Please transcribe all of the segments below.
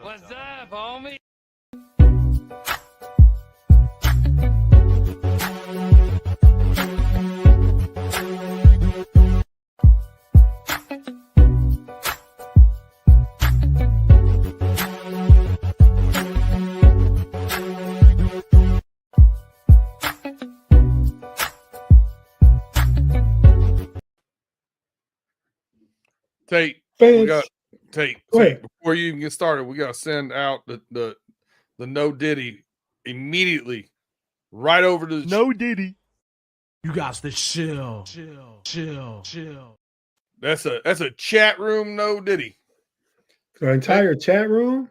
What's up, homie? Tate, we got Tate. Before you even get started, we got to send out the no Diddy immediately, right over to the no Diddy. You guys to chill. That's a chat room no Diddy. The entire chat room.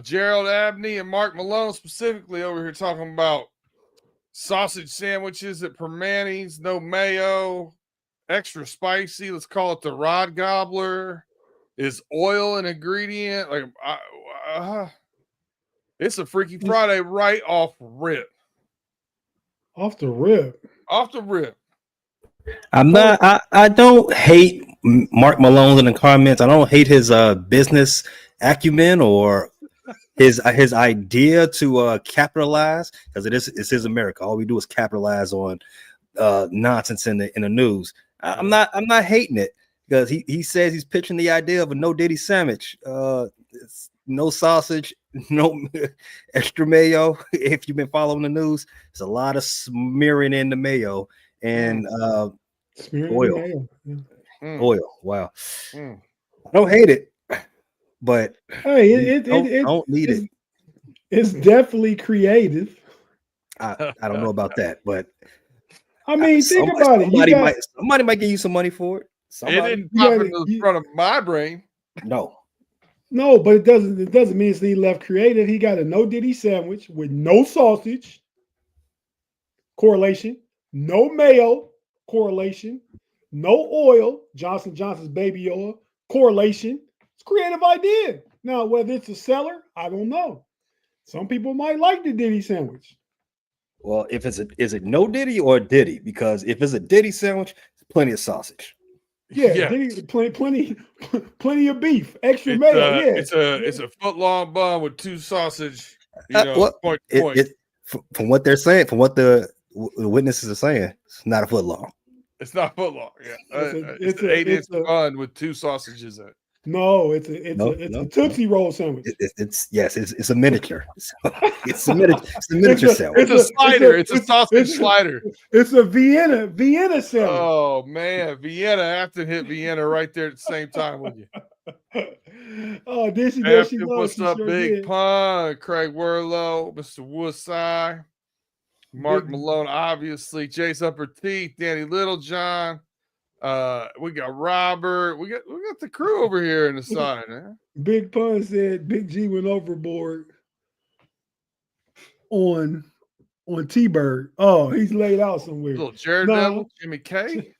Gerald Abney and Mark Malone specifically over here talking about sausage sandwiches at Permani's, no mayo, extra spicy. Let's call it the Rod Gobbler. Is oil an ingredient? Like, it's a Freaky Friday right off rip. Off the rip. I don't hate Mark Malone in the comments. I don't hate his business acumen or his idea to capitalize, because it's his America. All we do is capitalize on nonsense in the news. I'm not hating it, because he says he's pitching the idea of a no Diddy sandwich. It's no sausage, no extra mayo. If you've been following the news, there's a lot of smearing in the mayo and oil. Oil. Wow. I don't hate it, but hey, don't need it. It's definitely creative. I don't know about that, but I mean, think about it. Somebody might give you some money for it. It didn't pop into the front of my brain. No, but it doesn't mean he left creative. He got a no Diddy sandwich with no sausage. Correlation. No mayo. Correlation. No oil. Johnson & Johnson's baby oil. Correlation. It's a creative idea. Now, whether it's a seller, I don't know. Some people might like the Diddy sandwich. Well, is it no Diddy or Diddy? Because if it's a Diddy sandwich, it's plenty of sausage. Yeah. Diddy, plenty of beef, extra mayo. It's a foot long bun with two sausage. Point to point. From what they're saying, from what the witnesses are saying, it's not a foot long. It's not foot long. Yeah, it's an 8-inch bun with two sausages in it. No, it's a Tootsie Roll sandwich. It's a miniature. It's a miniature sandwich. It's a slider. It's a sausage slider. It's a Vienna sandwich. Oh man, Vienna. Afton hit Vienna right there at the same time with you. Oh, there she what's up, Big Pun? Craig Werlow, Mr. Woosai, Mark Malone, obviously, Jace Upper Teeth, Danny Littlejohn. We got Robert. We got the crew over here in the side. Eh? Big Pun said Big G went overboard on T-Bird. Oh, he's laid out somewhere. Little Jared Devil, Jimmy K.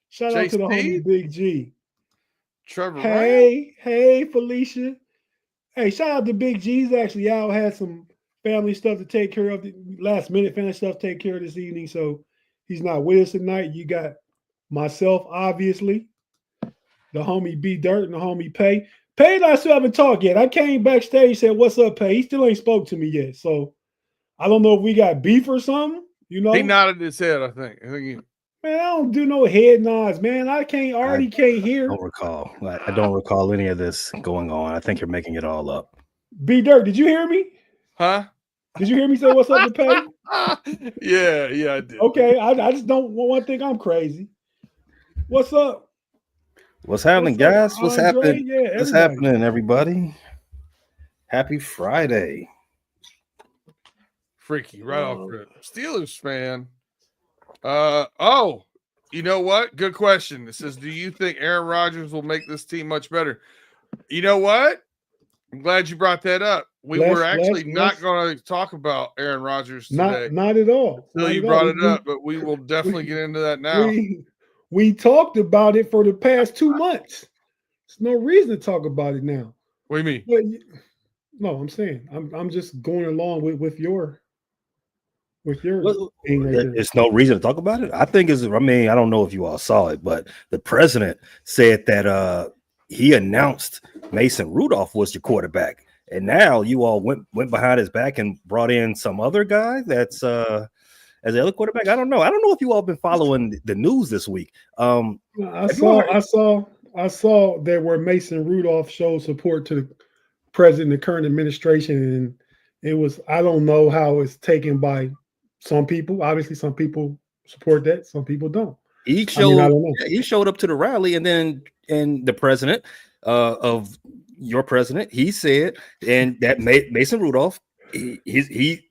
Shout out to the homie Big G. Trevor. Hey, Felicia. Hey, shout out to Big G. He's actually out, had some family stuff to take care of, last minute family stuff to take care of this evening. So he's not with us tonight. You got myself, obviously, the homie B Dirt and the homie Pay. Pay and I still haven't talked yet. I came backstage, said, "What's up, Pay?" He still ain't spoke to me yet. So I don't know if we got beef or something. You know, he nodded his head. I think man, I don't do no head nods, man. I can't hear. I don't recall any of this going on. I think you're making it all up. B Dirt, did you hear me? Huh? Did you hear me say what's up to Pay? Yeah, I did. Okay, I just don't want to think I'm crazy. What's up? What's happening, guys? What's happening? Yeah, what's happening, everybody? Happy Friday. Freaky, right off rip. Steelers fan. You know what? Good question. It says, do you think Aaron Rodgers will make this team much better? You know what? I'm glad you brought that up. We were actually not going to talk about Aaron Rodgers today. Not at all. Until you brought it up, but we will definitely get into that now. We talked about it for the past 2 months. There's no reason to talk about it now. What do you mean? No, I'm saying I'm just going along with your thing right there. There's no reason to talk about it. I don't know if you all saw it, but the president said that he announced Mason Rudolph was your quarterback. And now you all went behind his back and brought in some other guy that's as the other quarterback. I don't know if you all been following the news this week. I saw that where Mason Rudolph showed support to the president, the current administration, and it was, I don't know how it's taken by some people. Obviously, some people support that, some people don't. He showed up to the rally, and the president of your president, he said, and that Mason Rudolph,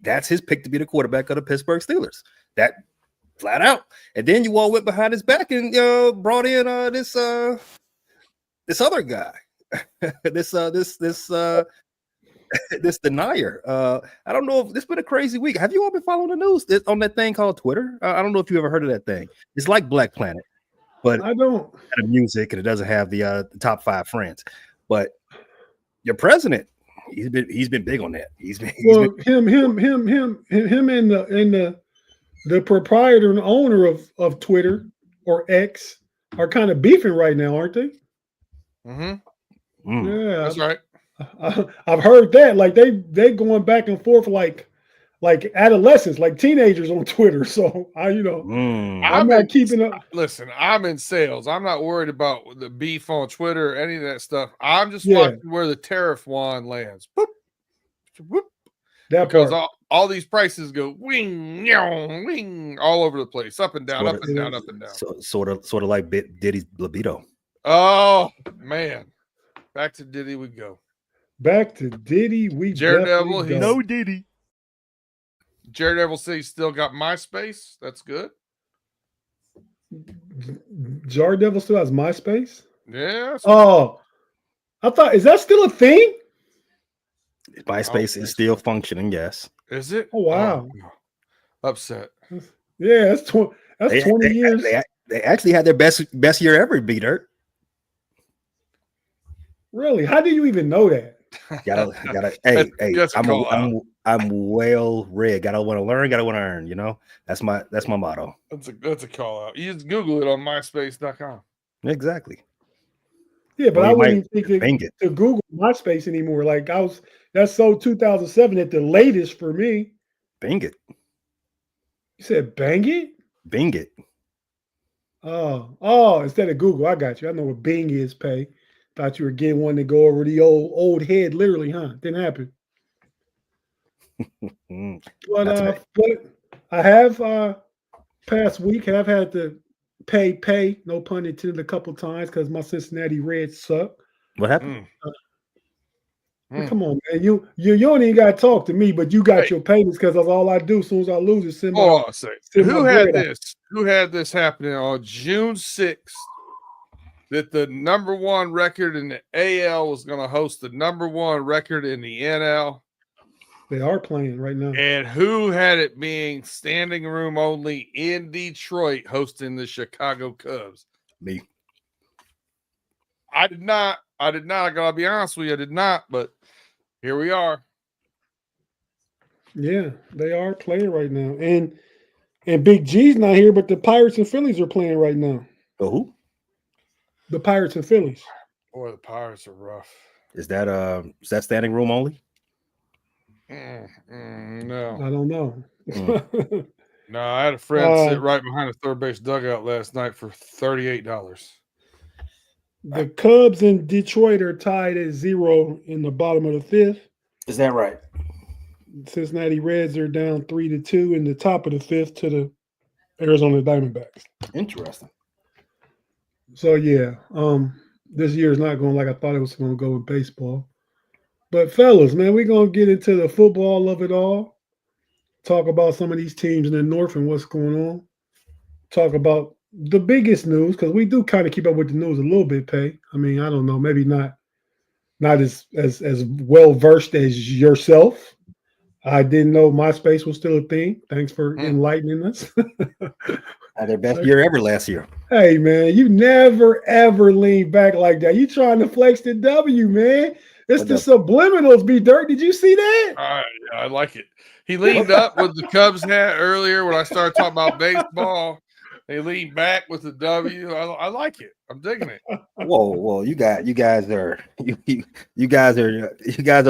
that's his pick to be the quarterback of the Pittsburgh Steelers. That flat out. And then you all went behind his back and brought in this other guy, this denier. I don't know if this has been a crazy week. Have you all been following the news on that thing called Twitter? I don't know if you ever heard of that thing. It's like Black Planet, but I don't have music and it doesn't have the top 5 friends. But your president, he's been big on that. Him and the proprietor and owner of Twitter or X are kind of beefing right now, aren't they? Mm-hmm. Yeah, that's right. I've heard that. Like they going back and forth like adolescents, like teenagers on Twitter. So I'm not keeping up. Listen, I'm in sales. I'm not worried about the beef on Twitter or any of that stuff. I'm just watching where the tariff wand lands. Boop, whoop. Because all these prices go wing, wing, all over the place, up and down, up and down, up and down. So, sort of like Diddy's libido. Oh man, back to Diddy we go. Back to Diddy we Daredevil. He's no Diddy. Daredevil says he's still got MySpace. That's good. Daredevil still has MySpace? Yeah. Oh, I thought, is that still a thing? MySpace is still functioning, yes. Is it? Oh wow. Upset. Yeah, that's 20 years. They actually had their best year ever, B-Dirt. Really? How do you even know that? Gotta I'm well read. Gotta want to learn, gotta want to earn, That's my motto. That's a call out. You just Google it on MySpace.com. Exactly. Yeah, but I wouldn't think to Google MySpace anymore. Like that's so 2007 at the latest for me. Bing it. You said bang it? Bing it. Oh, instead of Google, I got you. I know what Bing is, Pay. Thought you were getting one to go over the old head, literally, huh? Didn't happen. But I have past week have had to pay, no pun intended, a couple times because my Cincinnati Reds suck. What happened? Come on, man. You don't even gotta talk to me, but you got your payments because that's all I do. As soon as I lose it, send my Who had this? Who had this happening on June 6th? That the number 1 record in the AL was going to host the number 1 record in the NL. They are playing right now. And who had it being standing room only in Detroit hosting the Chicago Cubs? Me. I did not. I gotta be honest with you, I did not, but here we are. Yeah, they are playing right now. And Big G's not here, but the Pirates and Phillies are playing right now. Oh, who? The Pirates and Phillies. Boy, the Pirates are rough. Is that standing room only? No. I don't know. No, I had a friend sit right behind the third base dugout last night for $38. The Cubs in Detroit are tied at 0 in the bottom of the 5th. Is that right? Cincinnati Reds are down 3-2 in the top of the 5th to the Arizona Diamondbacks. Interesting. So yeah, this year is not going like I thought it was going to go with baseball. But fellas, man, we're going to get into the football of it all. Talk about some of these teams in the North and what's going on. Talk about the biggest news, because we do kind of keep up with the news a little bit, Pay. I mean, I don't know, maybe not as well versed as yourself. I didn't know MySpace was still a thing. Thanks for enlightening us. Had their best year ever last year. Hey, man, you never, ever lean back like that. You trying to flex the W, man. It's the subliminals, B-Dirt. Did you see that? I like it. He leaned up with the Cubs hat earlier when I started talking about baseball. They lean back with the W. I like it. I'm digging it. Whoa! You guys are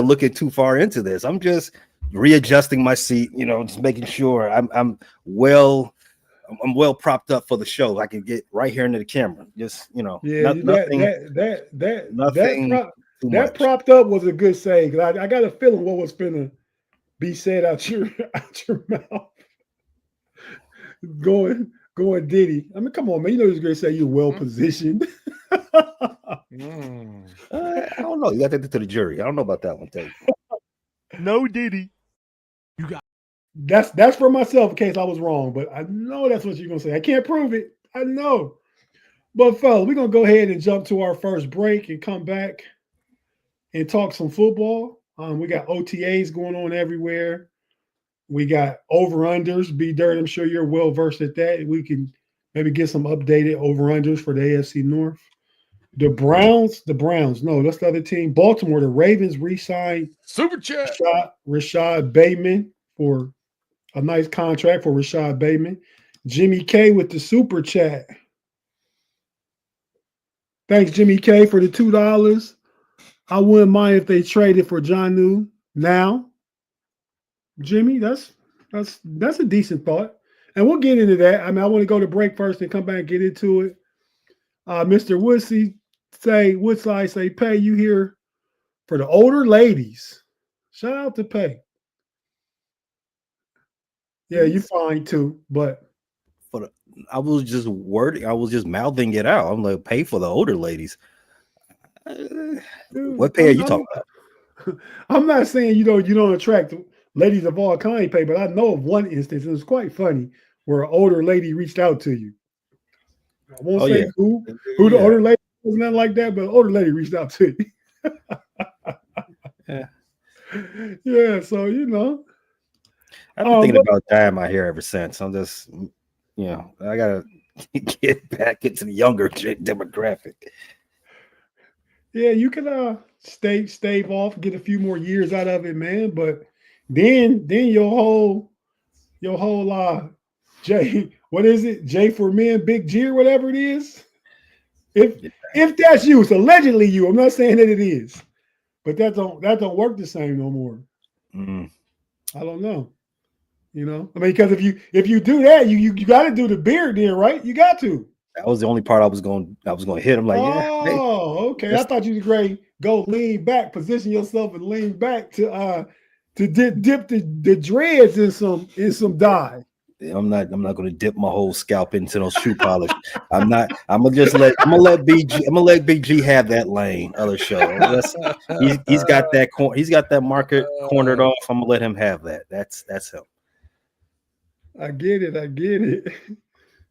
looking too far into this. I'm just readjusting my seat. Just making sure I'm well propped up for the show. I can get right here into the camera. Just nothing. That propped up was a good say, because I got a feeling what was finna be said out your mouth. Going Diddy. I mean, come on, man. You know he's going to say you're well positioned. I don't know. You got to take it to the jury. I don't know about that one, Tate. No Diddy. That's for myself in case I was wrong, but I know that's what you're going to say. I can't prove it. I know. But, fellas, we're going to go ahead and jump to our first break and come back and talk some football. We got OTAs going on everywhere. We got over-unders. B-Dirt, I'm sure you're well-versed at that. We can maybe get some updated over-unders for the AFC North. The Browns. No, that's the other team. Baltimore, the Ravens re-signed Super chat. Rashad Bateman for a nice contract for Rashad Bateman. Jimmy K with the super chat. Thanks, Jimmy K, for the $2. I wouldn't mind if they traded for Johnnu now. Jimmy, that's a decent thought. And we'll get into that. I mean, I want to go to break first and come back and get into it. Mr. Woodside say, Pay, you here for the older ladies. Shout out to Pay. Yeah, you fine too, but I was just mouthing it out. I'm like, pay for the older ladies. What pay are you talking about? I'm not saying you don't attract ladies of all kind, Pay, but I know of one instance, it was quite funny, where an older lady reached out to you. I won't say who the older lady was, nothing like that, but an older lady reached out to you. Yeah, so I've been thinking about dyeing my hair ever since. I'm just, I gotta get back into the younger demographic. Yeah, you can stave off, get a few more years out of it, man. But then your whole J, what is it? J for men, Big G or whatever it is. If that's you, it's allegedly you. I'm not saying that it is, but that don't work the same no more. I don't know. I mean, because if you do that, you got to do the beard then, right? You got to. That was the only part I was going to hit him. Like, okay. I thought you was great. Go lean back, position yourself, and lean back to dip the dreads in some dye. I'm not going to dip my whole scalp into those shoe polish. I'm gonna let Big G have that lane. Other show. He's got that market cornered off. I'm gonna let him have that. That's him. I get it.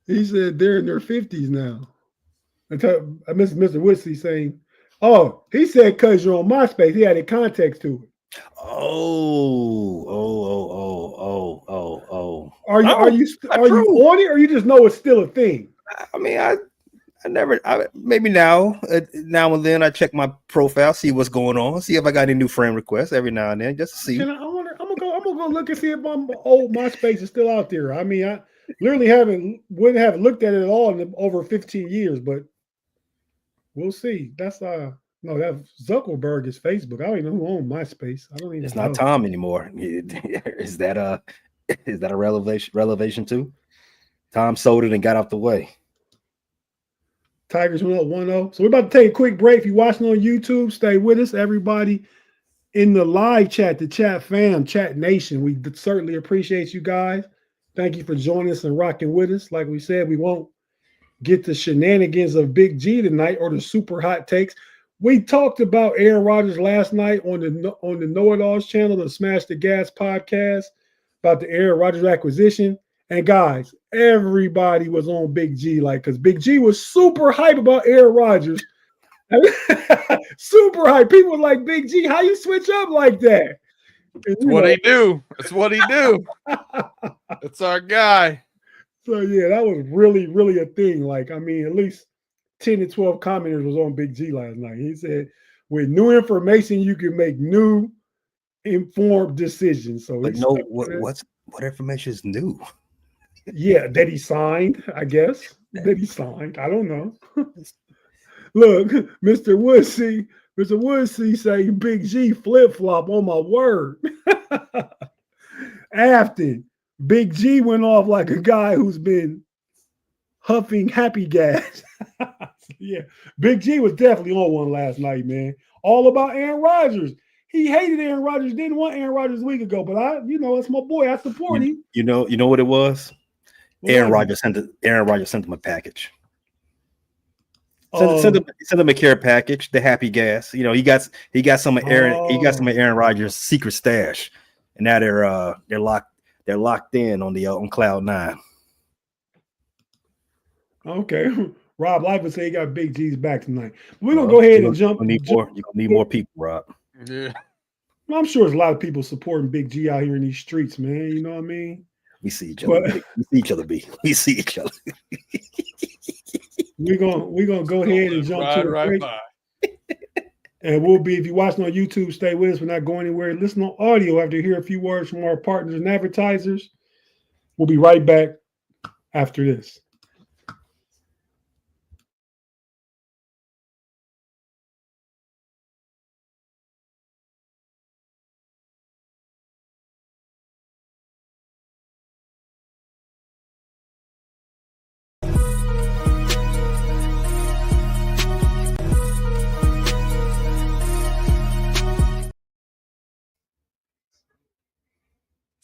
He said they're in their 50s now. I miss Mr. Woodsley saying, "Oh, he said because you're on MySpace." He added context to it. Oh. Are you on it, or you just know it's still a thing? I mean, I maybe now and then I check my profile, see what's going on, see if I got any new friend requests every now and then, just to see. I'm gonna go look and see if my old MySpace is still out there. I mean, I literally wouldn't have looked at it at all in over 15 years, but we'll see. That's that Zuckerberg is Facebook. I don't even know who owns MySpace. I don't even. It's not Tom anymore. Is that a revelation too? Tom sold it and got out the way. Tigers went up 1-0. So we're about to take a quick break. If you're watching on YouTube, stay with us. Everybody in the live chat, the chat fam, chat nation, we certainly appreciate you guys. Thank you for joining us and rocking with us. Like we said, we won't get the shenanigans of Big G tonight or the super hot takes. We talked about Aaron Rodgers last night on the Know It Alls channel, the Smash the Gas podcast, about the Aaron Rodgers acquisition. And guys, everybody was on Big G, because Big G was super hype about Aaron Rodgers. Super hype. People were like, Big G, how you switch up like that? It's what he do. It's what he do. It's our guy. So yeah, that was really, really a thing. At least 10 to 12 commenters was on Big G last night. He said, with new information, you can make new informed decisions. So what information is new? Yeah, that he signed, I guess. That he signed. I don't know. Look, Mr. Woodsy say Big G flip-flop on my word. Afton, Big G went off like a guy who's been huffing happy gas. Yeah, Big G was definitely on one last night, man. All about Aaron Rodgers. He hated Aaron Rodgers, didn't want Aaron Rodgers a week ago, but it's my boy. I support him. You know what it was? What Aaron was it? Rodgers sent him a package. Send him a care package, the happy gas. You know, he got some of Aaron Rodgers' secret stash, and now they're locked in on cloud 9. Okay. Rob Life would say he got Big G's back tonight. We're gonna go ahead and jump. You're gonna need more people, Rob. Yeah. Well, I'm sure there's a lot of people supporting Big G out here in these streets, man. You know what I mean? We see each other. We see each other. We're gonna go ahead and jump to the break. by. And we'll be, if you're watching on YouTube, stay with us. We're not going anywhere. Listen on audio after you hear a few words from our partners and advertisers. We'll be right back after this.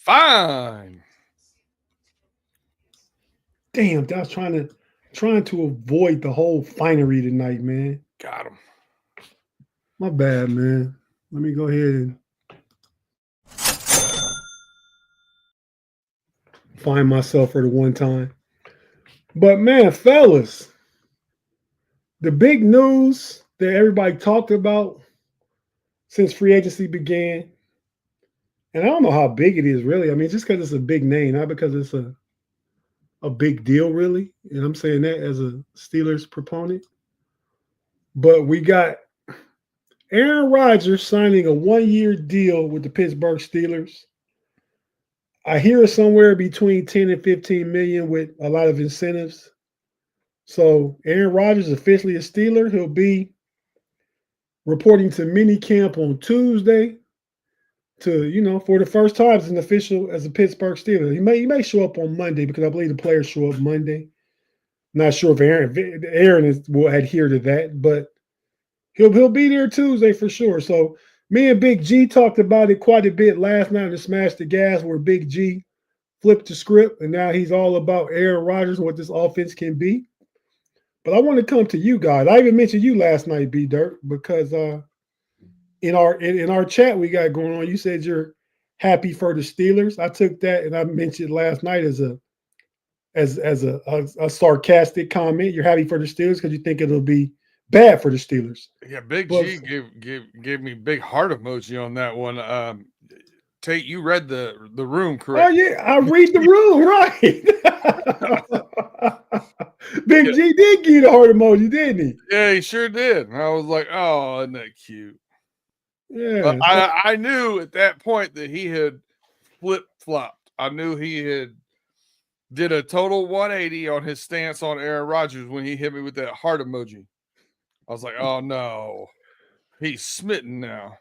Fine. Damn, I was trying to avoid the whole finery tonight, man. Got him. My bad, man. Let me go ahead and find myself for the one time. But man, fellas, the big news that everybody talked about since free agency began, and I don't know how big it is really. I mean, just because it's a big name, not because it's a big deal, really. And I'm saying that as a Steelers proponent. But we got Aaron Rodgers signing a 1-year deal with the Pittsburgh Steelers. I hear it's somewhere between 10 and 15 million with a lot of incentives. So Aaron Rodgers is officially a Steeler. He'll be reporting to minicamp on Tuesday for the first time as an official as a Pittsburgh Steeler. He may show up on Monday because I believe the players show up Monday. Not sure if Aaron will adhere to that, but he'll be there Tuesday for sure. So me and Big G talked about it quite a bit last night in Smash the Gas, where Big G flipped the script, and now he's all about Aaron Rodgers and what this offense can be. But I want to come to you guys. I even mentioned you last night, B Dirt, because in our chat we got going on, you said you're happy for the Steelers. I took that and I mentioned last night as a sarcastic comment. You're happy for the Steelers because you think it'll be bad for the Steelers. Yeah, Big G gave me big heart emoji on that one. Tate, you read the room, correct? Oh yeah, I read the room, right. Big G did give you the heart emoji, didn't he? Yeah, he sure did. And I was like, oh, isn't that cute? Yeah. But I knew at that point that he had flip-flopped. I knew he had did a total 180 on his stance on Aaron Rodgers when he hit me with that heart emoji. I was like, oh no, he's smitten now.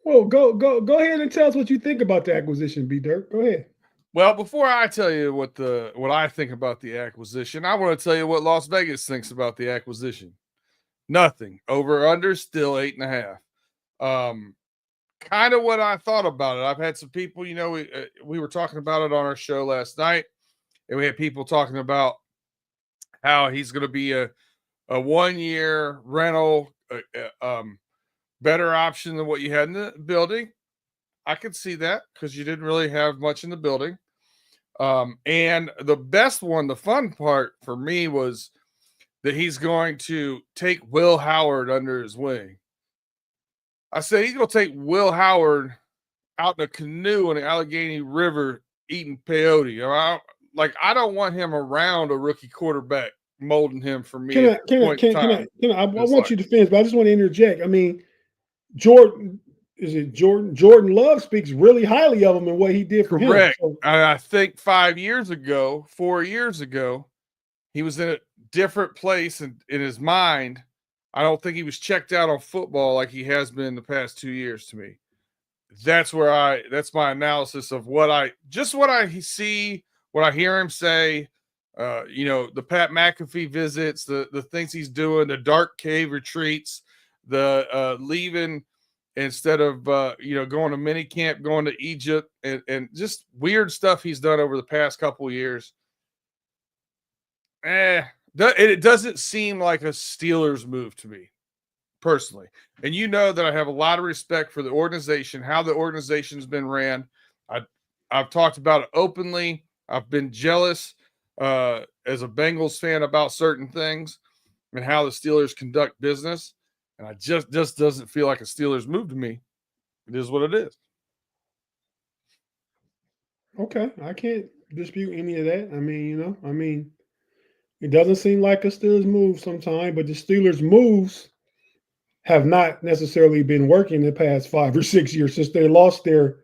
Well, go ahead and tell us what you think about the acquisition, B Dirt. Go ahead. Well, before I tell you what I think about the acquisition, I want to tell you what Las Vegas thinks about the acquisition. Nothing. Over under still 8.5. Kind of what I thought about it. I've had some people, we were talking about it on our show last night, and we had people talking about how he's going to be a 1-year rental, better option than what you had in the building. I could see that because you didn't really have much in the building. And the best one, the fun part for me was that he's going to take Will Howard under his wing. I said he's going to take Will Howard out in a canoe in the Allegheny River eating peyote. I don't want him around a rookie quarterback molding him for me. I want you to finish, but I just want to interject. I mean, Jordan, is it Jordan? Jordan Love speaks really highly of him and what he did for him. Correct. So, I think 4 years ago, he was in a different place in his mind. I don't think he was checked out on football like he has been the past 2 years to me. That's my analysis of what I see, what I hear him say, the Pat McAfee visits, the things he's doing, the dark cave retreats, the leaving instead of going to mini camp, going to Egypt, and just weird stuff he's done over the past couple of years. It doesn't seem like a Steelers move to me personally. And you know that I have a lot of respect for the organization, how the organization's been ran. I've talked about it openly. I've been jealous as a Bengals fan about certain things and how the Steelers conduct business. And I just doesn't feel like a Steelers move to me. It is what it is. okay, I can't dispute any of that. It doesn't seem like a Steelers move sometimes, but the Steelers moves have not necessarily been working the past 5 or 6 years since they lost their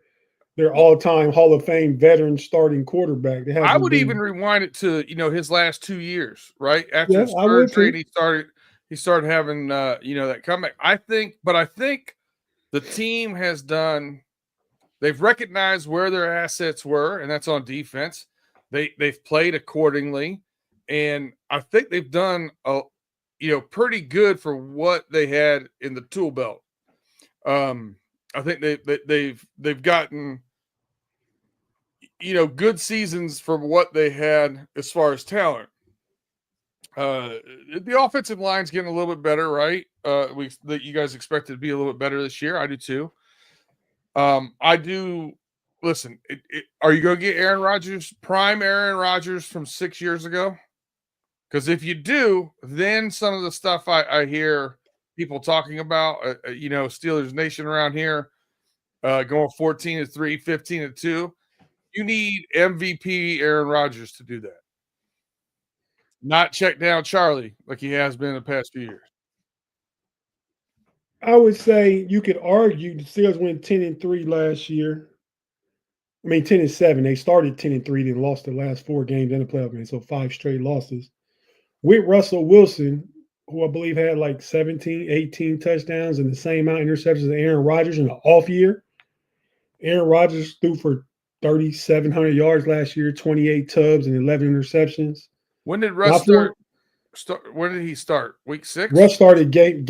all-time Hall of Fame veteran starting quarterback. I would even rewind it to his last 2 years, right after his I would third too. trade. He started having that comeback. I think the team has done. They've recognized where their assets were, and that's on defense. They've played accordingly, and I think they've done pretty good for what they had in the tool belt. I think they've gotten good seasons for what they had as far as talent. The offensive line's getting a little bit better, right? That you guys expected to be a little bit better this year. I do too. I do. Listen, are you going to get Aaron Rodgers, prime Aaron Rodgers from 6 years ago? Because if you do, then some of the stuff I hear people talking about, Steelers Nation around here, going 14-3, 15-2, you need MVP Aaron Rodgers to do that. Not check down Charlie like he has been in the past few years. I would say you could argue the Steelers went 10-3 last year. 10-7. They started 10-3, then lost the last 4 games in the playoff game, so 5 straight losses. With Russell Wilson, who I believe had like 17, 18 touchdowns and the same amount of interceptions as Aaron Rodgers in an off year. Aaron Rodgers threw for 3,700 yards last year, 28 tubs and 11 interceptions. When did Russ start? When did he start? Week 6? Russ started game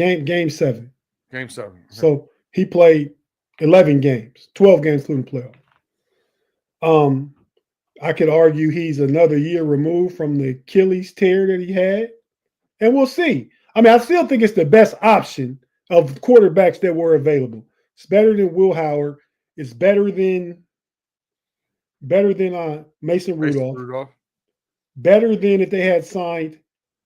7. Game 7. Okay. So he played 11 games, 12 games through the playoff. I could argue he's another year removed from the Achilles tear that he had. And we'll see. I still think it's the best option of quarterbacks that were available. It's better than Will Howard. It's better than Mason Rudolph. Better than if they had signed.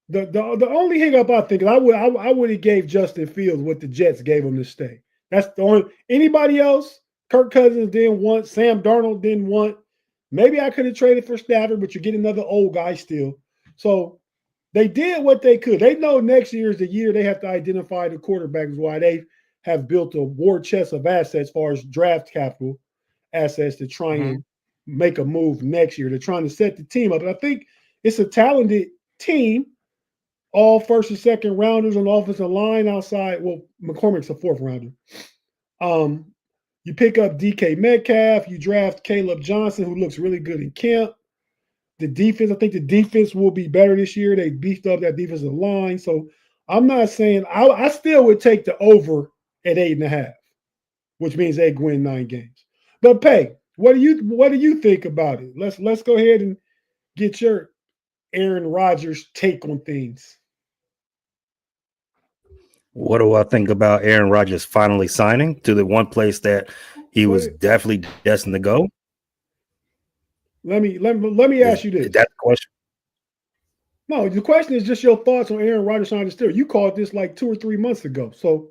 The only hiccup I think is I would have gave Justin Fields what the Jets gave him to stay. That's the only. Anybody else? Kirk Cousins didn't want. Sam Darnold didn't want. Maybe I could have traded for Stafford, but you get another old guy still. So they did what they could. They know next year is the year they have to identify the quarterbacks, why they have built a war chest of assets as far as draft capital assets to try and make a move next year. They're trying to set the team up. And I think it's a talented team, all first and second rounders on the offensive line outside. Well, McCormick's a 4th rounder. You pick up DK Metcalf. You draft Caleb Johnson, who looks really good in camp. The defense, I think the defense will be better this year. They beefed up that defensive line. So I'm not saying I still would take the over at 8.5, which means they win 9 games. But Pay, what do you think about it? Let's go ahead and get your Aaron Rodgers take on things. What do I think about Aaron Rodgers finally signing to the one place that he was definitely destined to go? Let me ask you this. Is that the question? No, the question is just your thoughts on Aaron Rodgers signing still. You called this like 2 or 3 months ago. So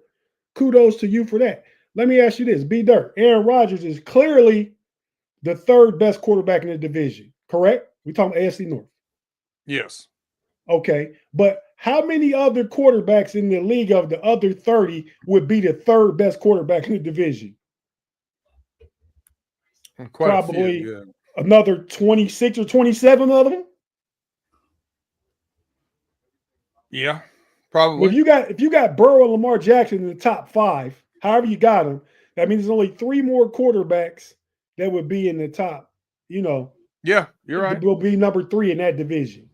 kudos to you for that. Let me ask you this. B Dirt, Aaron Rodgers is clearly the 3rd best quarterback in the division, correct? We're talking AFC North. Yes. Okay. But how many other quarterbacks in the league of the other 30 would be the 3rd best quarterback in the division? Quite a probably few, yeah. another 26 or 27 of them. Yeah, probably. Well, if you got Burrow and Lamar Jackson in the top 5, however you got them, that means there's only 3 more quarterbacks that would be in the top. Yeah, you're right. Will be number 3 in that division.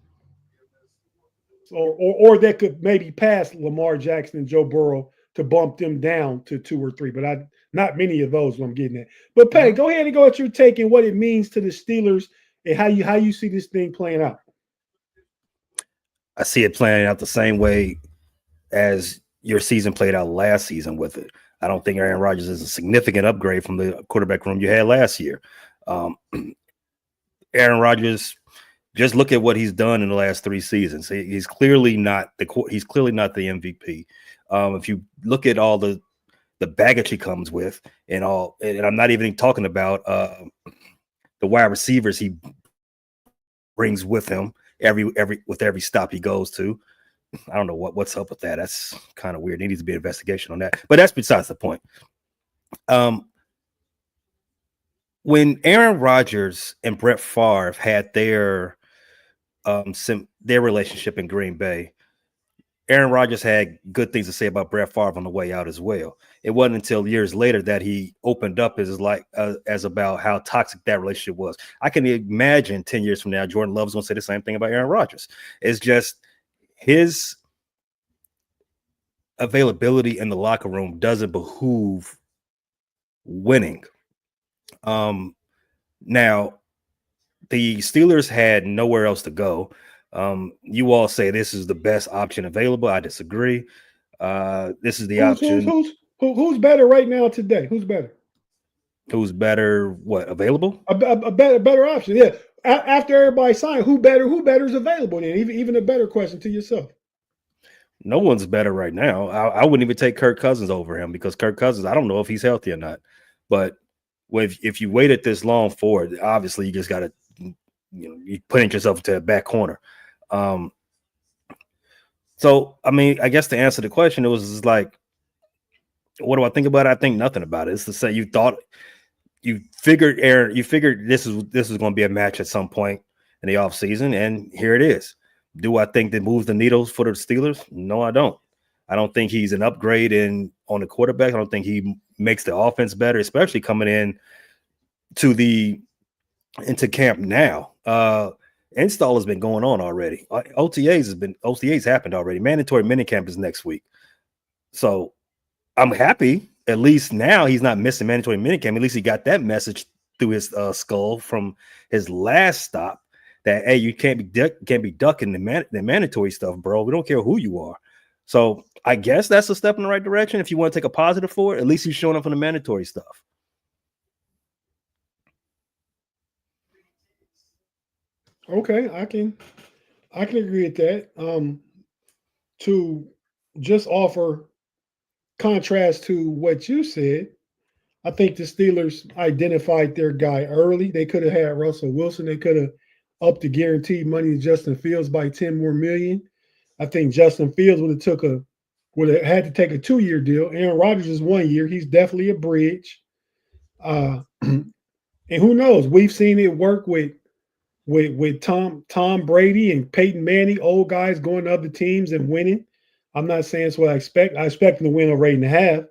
Or that could maybe pass Lamar Jackson and Joe Burrow to bump them down to 2 or 3, but not many of those. What I'm getting at. But Pay, go ahead and go at your take and what it means to the Steelers and how you see this thing playing out. I see it playing out the same way as your season played out last season with it. I don't think Aaron Rodgers is a significant upgrade from the quarterback room you had last year. Aaron Rodgers, just look at what he's done in the last 3 seasons. He's clearly not the MVP. If you look at all the baggage he comes with and I'm not even talking about the wide receivers he brings with him with every stop he goes to. I don't know what's up with that. That's kind of weird. There needs to be an investigation on that. But that's besides the point. When Aaron Rodgers and Brett Favre had their relationship in Green Bay, Aaron Rodgers had good things to say about Brett Favre on the way out as well. It wasn't until years later that he opened up as about how toxic that relationship was. I can imagine 10 years from now, Jordan Love's going to say the same thing about Aaron Rodgers. It's just his availability in the locker room doesn't behoove winning. Now, the Steelers had nowhere else to go. You all say this is the best option available. I disagree. This is the option. Who's better right now today? Who's better? Who's better? What available? A better option. Yeah. After everybody signed, who better is available? Then even a better question to yourself. No one's better right now. I wouldn't even take Kirk Cousins over him because Kirk Cousins, I don't know if he's healthy or not. But if you waited this long for it, obviously you just got to, you're putting yourself into a back corner. So, I mean, I guess to answer the question, it was like, what do I think about it? I think nothing about it. It's to say you figured this is going to be a match at some point in the offseason, and here it is. Do I think that moves the needles for the Steelers? No, I don't. I don't think he's an upgrade on the quarterback. I don't think he makes the offense better, especially coming into camp now. Install has been going on already. OTAs happened already. Mandatory minicamp is next week. So I'm happy. At least now he's not missing mandatory minicamp. At least he got that message through his skull from his last stop that, hey, you can't be ducking the mandatory stuff, bro. We don't care who you are. So I guess that's a step in the right direction. If you want to take a positive for it, at least he's showing up on the mandatory stuff. Okay, I can agree with that. To just offer contrast to what you said, I think the Steelers identified their guy early. They could have had Russell Wilson. They could have upped the guaranteed money to Justin Fields by $10 more million. I think Justin Fields would have had to take a 2-year deal. Aaron Rodgers is 1 year. He's definitely a bridge. And who knows? We've seen it work with Tom Brady and Peyton Manning, old guys going to other teams and winning. I'm not saying it's what I expect. I expect them to win a 8.5,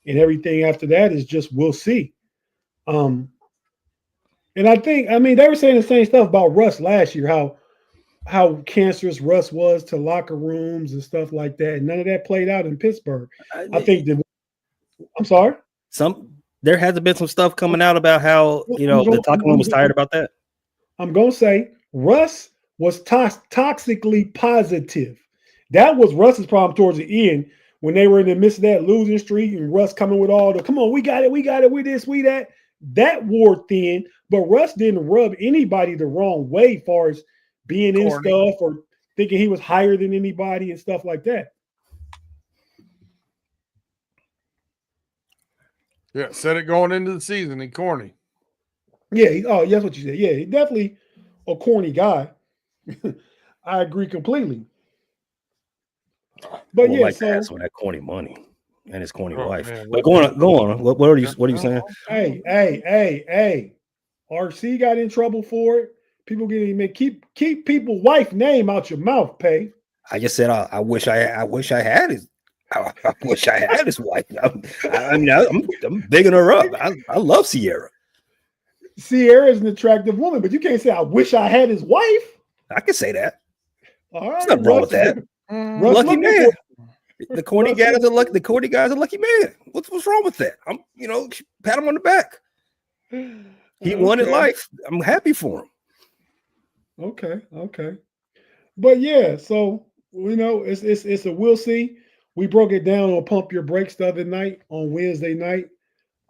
and everything after that is just we'll see. And I mean, they were saying the same stuff about Russ last year, how cancerous Russ was to locker rooms and stuff like that. And none of that played out in Pittsburgh. I'm sorry. There hasn't been some stuff coming out about how the talking room was tired about that. I'm gonna say Russ was toxically positive. That was Russ's problem towards the end when they were in the midst of that losing streak and Russ coming with all the come on, we got it, we this, we that. That wore thin, but Russ didn't rub anybody the wrong way as far as being in stuff or thinking he was higher than anybody and stuff like that. Yeah, said it going into the season. He corny. Yeah, that's what you said. Yeah, he's definitely a corny guy. I agree completely. But yeah, like to ask for that corny money and his corny wife. Man, but go on. What are you saying? Hey. RC got in trouble for it. People getting keep people wife name out your mouth, Pay. I just said I wish I had his. I wish I had his wife. I'm bigging her up. I love Sierra. Sierra is an attractive woman, but you can't say I wish I had his wife. I can say that. All right, There's nothing wrong with that. Russ Lucky man. The corny Russ guys are lucky. The corny guys are lucky man. What's wrong with that? Pat him on the back. He wanted life. I'm happy for him. Okay. But yeah, so it's a we'll see. We broke it down on Pump Your Brakes the other night on Wednesday night.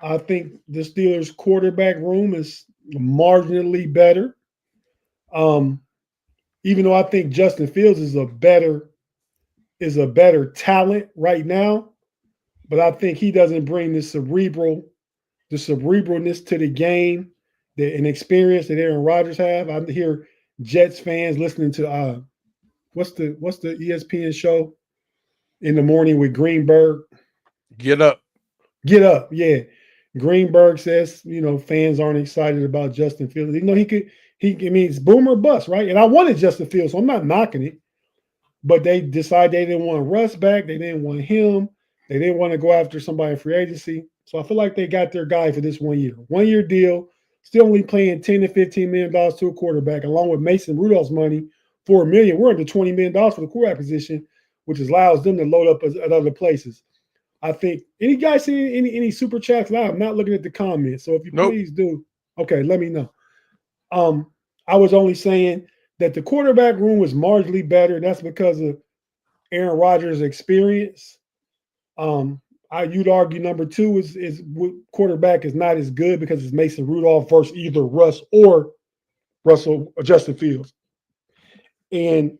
I think the Steelers quarterback room is marginally better. Even though I think Justin Fields is a better talent right now, but I think he doesn't bring the cerebralness to the game, an experience that Aaron Rodgers have. I hear Jets fans listening to what's the ESPN show in the morning with Greenberg? Get up. Yeah. Greenberg says, fans aren't excited about Justin Fields. It's boom or bust, right? And I wanted Justin Fields, so I'm not knocking it. But they decided they didn't want Russ back. They didn't want him. They didn't want to go after somebody in free agency. So I feel like they got their guy for this 1 year. 1 year deal, still only paying $10 to $15 million to a quarterback, along with Mason Rudolph's money, $4 million. We're under $20 million for the quarterback position, which allows them to load up at other places. I think any guys see any super chats live? I'm not looking at the comments. So if you please do, okay, let me know. I was only saying that the quarterback room was marginally better, and that's because of Aaron Rodgers' experience. You'd argue number two is quarterback is not as good because it's Mason Rudolph versus either Russ or Russell or Justin Fields. And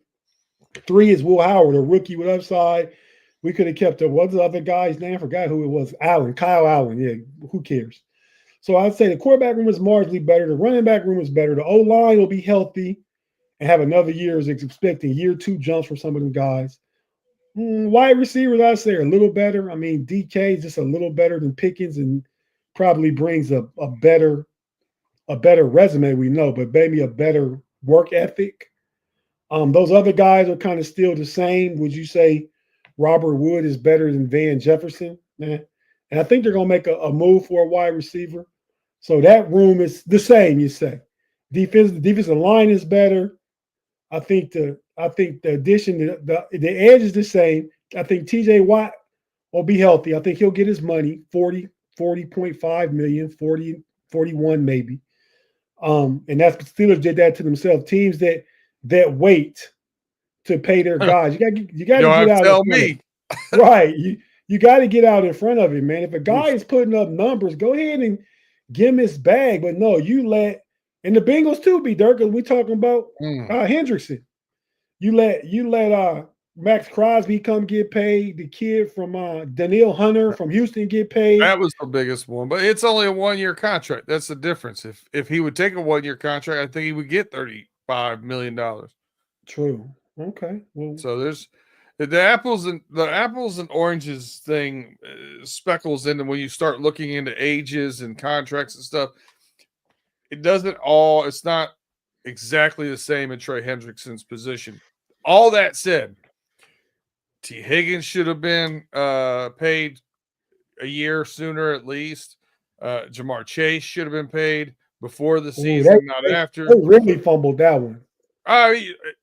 three is Will Howard, a rookie with upside. We could have kept what's the other guy's name? I forgot who it was. Kyle Allen. Yeah, who cares? So I'd say the quarterback room is marginally better. The running back room is better. The O-line will be healthy and have another year, is expecting year two jumps from some of them guys. Wide receivers, I'd say, are a little better. I mean, DK is just a little better than Pickens and probably brings a better resume, we know, but maybe a better work ethic. Those other guys are kind of still the same. Would you say Robert Wood is better than Van Jefferson? And I think they're going to make a move for a wide receiver. So that room is the same, you say. The defensive line is better. I think the addition, the edge is the same. I think TJ Watt will be healthy. I think he'll get his money, 40.5 million, 40, 41 maybe. And that's the Steelers did that to themselves. Teams that wait to pay their guys. You got to get out. Tell me. Right. You got to get out in front of it, man. If a guy is putting up numbers, go ahead and give him his bag. But no, you let – and the Bengals too be, Dirk, because we're talking about Hendrickson. You let Max Crosby come get paid. The kid from Daniil Hunter from Houston get paid. That was the biggest one. But it's only a 1 year contract. That's the difference. If he would take a 1 year contract, I think he would get $35 million. True. Okay. Well, so there's the apples and oranges thing speckles into when you start looking into ages and contracts and stuff. It's not exactly the same in Trey Hendrickson's position. All that said, T. Higgins should have been paid a year sooner at least. Jamar Chase should have been paid before the season, not after. They really fumbled that one.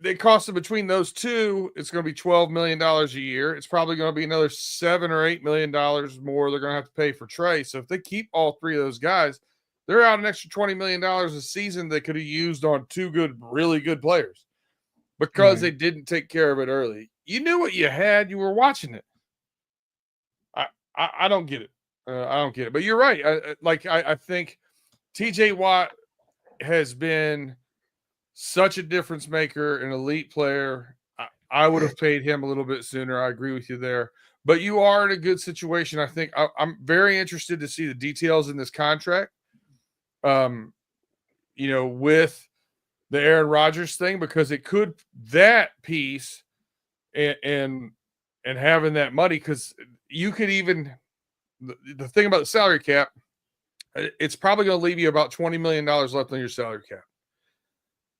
They cost them between those two. It's going to be $12 million a year. It's probably going to be another $7 or $8 million more they're going to have to pay for Trey. So if they keep all three of those guys, they're out an extra $20 million a season they could have used on two really good players because they didn't take care of it early. You knew what you had. You were watching it. I don't get it. I don't get it. But you're right. I think TJ Watt has been such a difference maker, an elite player. I would have paid him a little bit sooner. I agree with you there. But you are in a good situation. I think I'm very interested to see the details in this contract. With the Aaron Rodgers thing, because it could that piece and having that money, because you could even the thing about the salary cap, it's probably going to leave you about $20 million left on your salary cap.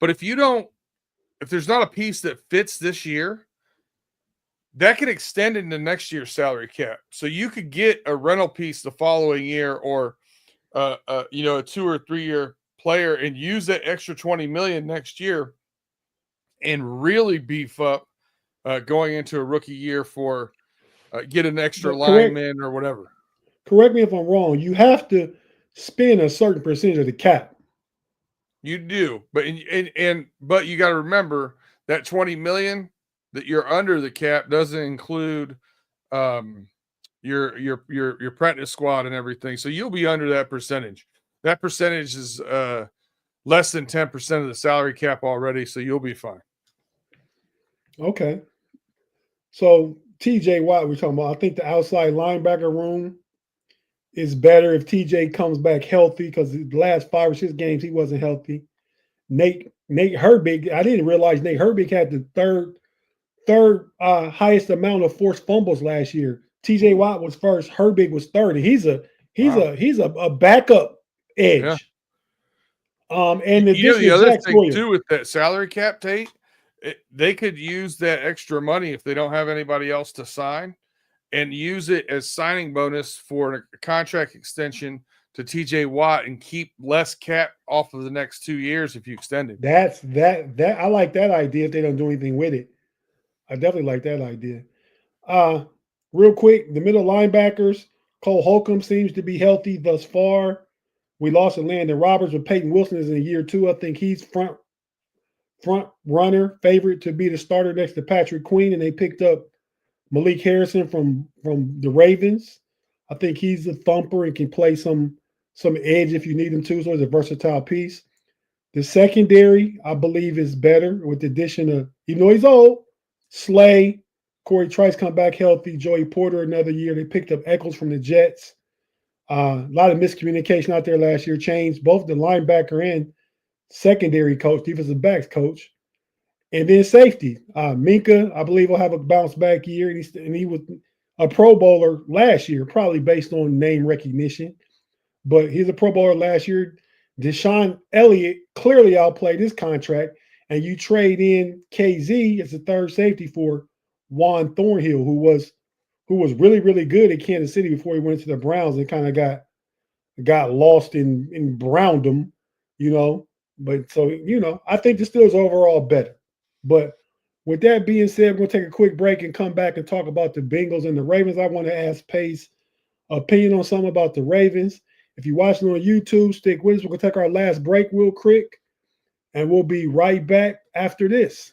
But if there's not a piece that fits this year, that could extend into next year's salary cap. So you could get a rental piece the following year, or a 2 or 3 year player, and use that extra $20 million next year and really beef up going into a rookie year for get an extra lineman or whatever. Correct me if I'm wrong. You have to spend a certain percentage of the cap. You do, but but you got to remember that $20 million that you're under the cap doesn't include your practice squad and everything. So you'll be under that percentage. That percentage is less than 10% of the salary cap already, so you'll be fine. Okay. So TJ Watt, we're talking about. I think the outside linebacker room is better if TJ comes back healthy, because the last 5 or 6 games he wasn't healthy. Nate Herbig, I didn't realize Nate Herbig had the third highest amount of forced fumbles last year. TJ Watt was first, Herbig was third. And he's a backup edge. Yeah. And the other thing too with that salary cap, Tate, they could use that extra money if they don't have anybody else to sign, and use it as signing bonus for a contract extension to TJ Watt and keep less cap off of the next 2 years if you extend it. That I like that idea if they don't do anything with it. I definitely like that idea. Real quick, the middle linebackers, Cole Holcomb seems to be healthy thus far. We lost to Landon Roberts, but Peyton Wilson is in year 2. I think he's front runner, favorite to be the starter next to Patrick Queen, and they picked up Malik Harrison from the Ravens. I think he's a thumper and can play some edge if you need him to, so he's a versatile piece. The secondary, I believe, is better with the addition of, even though he's old, Slay, Corey Trice come back healthy, Joey Porter another year. They picked up Eccles from the Jets. A lot of miscommunication out there last year, changed both the linebacker and secondary coach, defensive backs coach. And then safety, Minka, I believe, will have a bounce back year. And he was a Pro Bowler last year, probably based on name recognition. But he's a Pro Bowler last year. Deshaun Elliott clearly outplayed his contract, and you trade in KZ as a third safety for Juan Thornhill, who was really, really good at Kansas City before he went to the Browns and kind of got lost in Browndom, But so, I think the Steelers are overall better. But with that being said, we're going to take a quick break and come back and talk about the Bengals and the Ravens. I want to ask Pace opinion on something about the Ravens. If you're watching on YouTube, stick with us. We're going to take our last break real quick, and we'll be right back after this.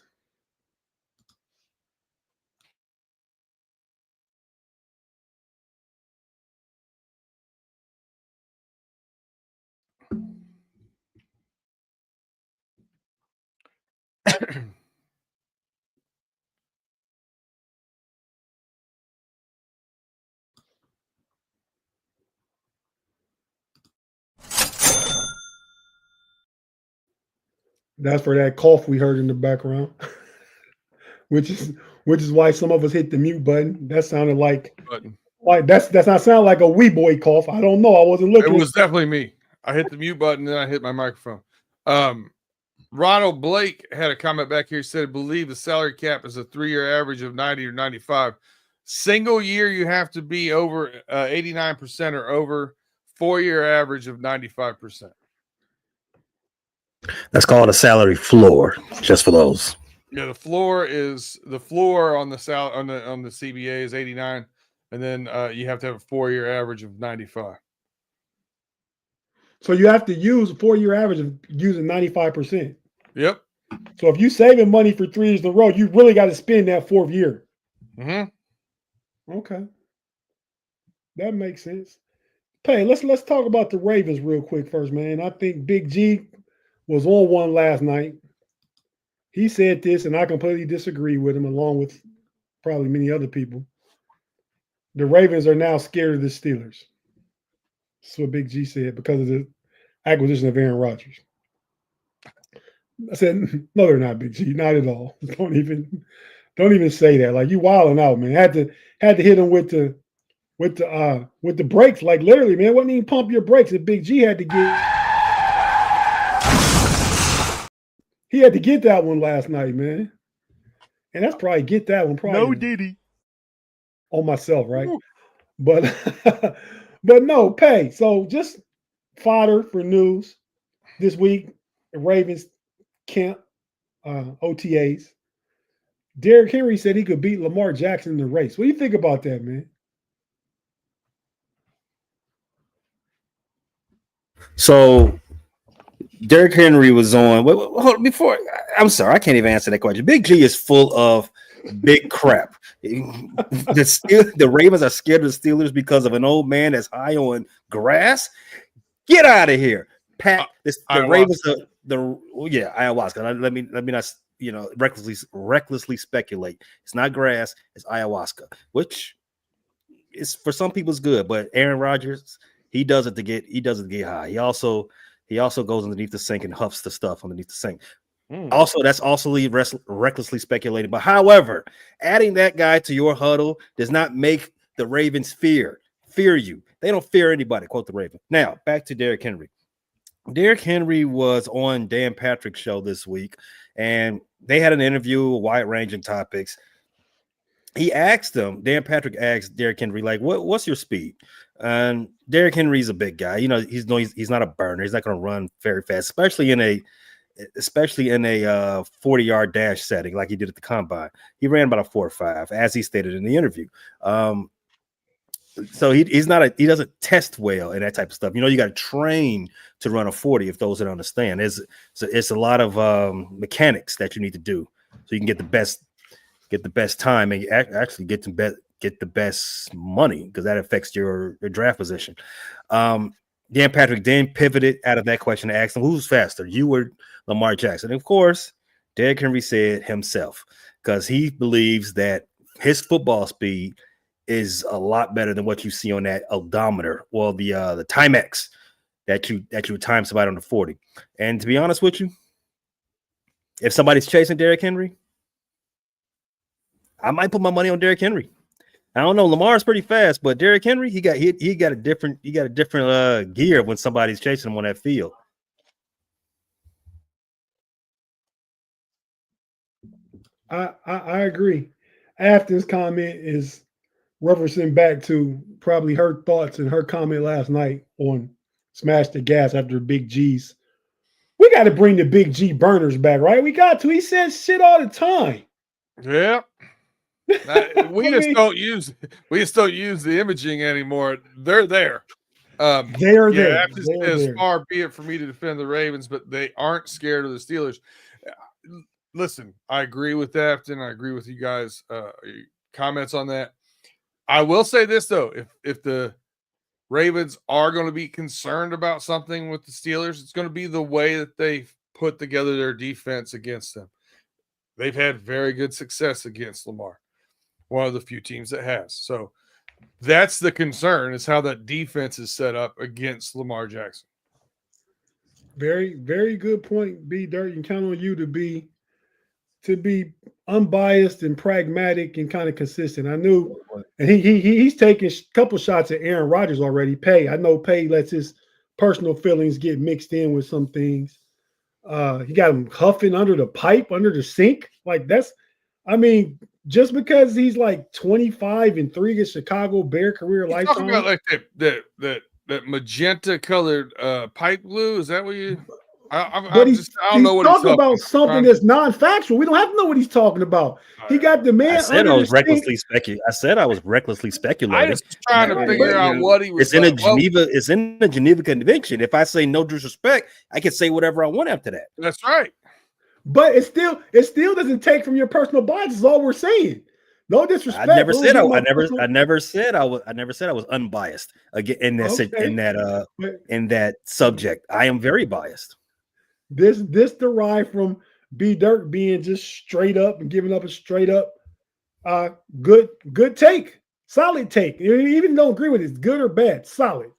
That's for that cough we heard in the background, which is why some of us hit the mute button. That sounded like that's not sound like a wee boy cough. I don't know. I wasn't looking. It was definitely me. I hit the mute button, then I hit my microphone. Ronald Blake had a comment back here. He said, I believe the salary cap is a 3-year average of 90 or 95. Single year, you have to be over 89% or over. 4-year average of 95%. That's called a salary floor, just for those. Yeah, the floor on the CBA is 89, and then you have to have a 4-year average of 95. So you have to use a 4-year average of using 95%. Yep. So if you're saving money for 3 years in a row, you really got to spend that 4th year. Mm-hmm. Okay. That makes sense. Hey, let's talk about the Ravens real quick first, man. I think Big G was on one last night. He said this, and I completely disagree with him, along with probably many other people. The Ravens are now scared of the Steelers. That's what Big G said because of the acquisition of Aaron Rodgers. I said, no, they're not, Big G. Not at all. Don't even say that. Like, you wilding out, man. Had to hit him with the with the brakes. Like literally, man, wouldn't even pump your brakes. And Big G had to get that one last night, man. And that's probably get that one probably No Diddy. on myself, right? Ooh. But but no, pay. So just fodder for news this week. The Ravens camp OTAs. Derrick Henry said he could beat Lamar Jackson in the race. What do you think about that, man? So Derrick Henry was on. Hold on, before I'm sorry, I can't even answer that question. Big G is full of big crap. The Ravens are scared of the Steelers because of an old man that's high on grass. Get out of here, Pat. The Ravens are ayahuasca. Let me not recklessly speculate. It's not grass. It's ayahuasca, which is for some people is good, but Aaron Rodgers, he does it to get high. He also goes underneath the sink and huffs the stuff underneath the sink. Also, that's also recklessly speculated. But however, adding that guy to your huddle does not make the Ravens fear you. They don't fear anybody, quote the Raven. Now, back to Derrick Henry. Derrick Henry was on Dan Patrick's show this week, and they had an interview, wide-ranging topics. Dan Patrick asked Derrick Henry, like, what's your speed? And Derrick Henry's a big guy. He's not a burner. He's not going to run very fast, especially in a 40-yard dash setting like he did at the combine. He ran about a 4.5, as he stated in the interview. So he doesn't test well in that type of stuff. You got to train to run a 40. If those that understand, it's a lot of mechanics that you need to do so you can get the best time and actually get the best money, because that affects your draft position. Dan Patrick then pivoted out of that question and asked him, who's faster, you or Lamar Jackson? And of course, Derrick Henry said himself, because he believes that his football speed is a lot better than what you see on that odometer, or the Timex that you time somebody on the 40. And to be honest with you, if somebody's chasing Derrick Henry, I might put my money on Derrick Henry. I don't know. Lamar's pretty fast, but Derrick Henry, he got a different gear when somebody's chasing him on that field. I agree. Afton's comment is referencing back to probably her thoughts and her comment last night on Smash the Gas after Big G's. We got to bring the Big G burners back, right? We got to. He says shit all the time. Yeah. We just don't use the imaging anymore. They're there. They're there. As far be it for me to defend the Ravens, but they aren't scared of the Steelers. Listen, I agree with Afton. I agree with you guys. Comments on that. I will say this though: if the Ravens are going to be concerned about something with the Steelers, it's going to be the way that they put together their defense against them. They've had very good success against Lamar. One of the few teams that has. So that's the concern, is how that defense is set up against Lamar Jackson. Very, very good point, B. Dirt. You can count on you to be unbiased and pragmatic and kind of consistent. I knew, and he's taking a couple shots at Aaron Rodgers already. I know Pay lets his personal feelings get mixed in with some things. He got him huffing under the pipe, under the sink. Like just because he's like 25-3 against Chicago Bear career lifetime. Talking about like that magenta colored pipe glue. Is that what you? I don't know what he's talking about. Something that's non-factual. We don't have to know what he's talking about. He got the man. I said I was recklessly speculating. I was trying to figure out what he was. It's in the Geneva Convention. If I say no disrespect, I can say whatever I want after that. That's right. But it still doesn't take from your personal bias. Is all we're saying. No disrespect. I never said I was unbiased again in that subject. I am very biased. This derived from B Dirt being just straight up and giving up a straight up good take, solid take. You even don't agree with it, it's good or bad, solid.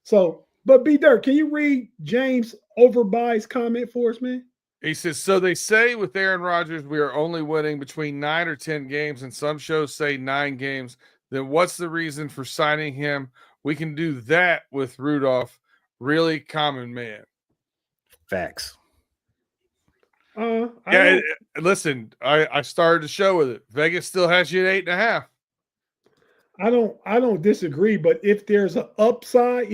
So, but B Dirt, can you read James Overby's comment for us, man? He says, so they say with Aaron Rodgers, we are only winning between 9 or 10 games, and some shows say 9 games. then what's the reason for signing him? We can do that with Rudolph. Really common man. Facts. Listen, I started the show with it. Vegas still has you at 8.5. I don't disagree, but if there's an upside,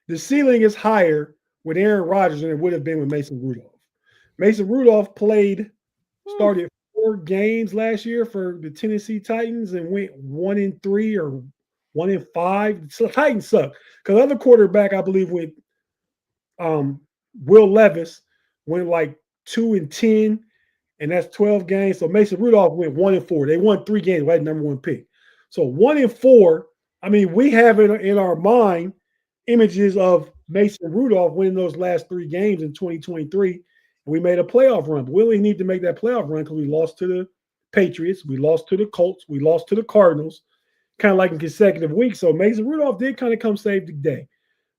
the ceiling is higher with Aaron Rodgers than it would have been with Mason Rudolph. Mason Rudolph started 4 games last year for the Tennessee Titans and went 1-3 or 1-5. So the Titans suck. Because other quarterback, I believe, went Will Levis went like 2-10, and that's 12 games. So Mason Rudolph went 1-4. They won 3 games, right? Number 1 pick. So 1-4. I mean, we have it in our mind images of Mason Rudolph winning those last 3 games in 2023, and we made a playoff run. But we really need to make that playoff run because we lost to the Patriots, we lost to the Colts, we lost to the Cardinals, kind of like in consecutive weeks. So Mason Rudolph did kind of come save the day,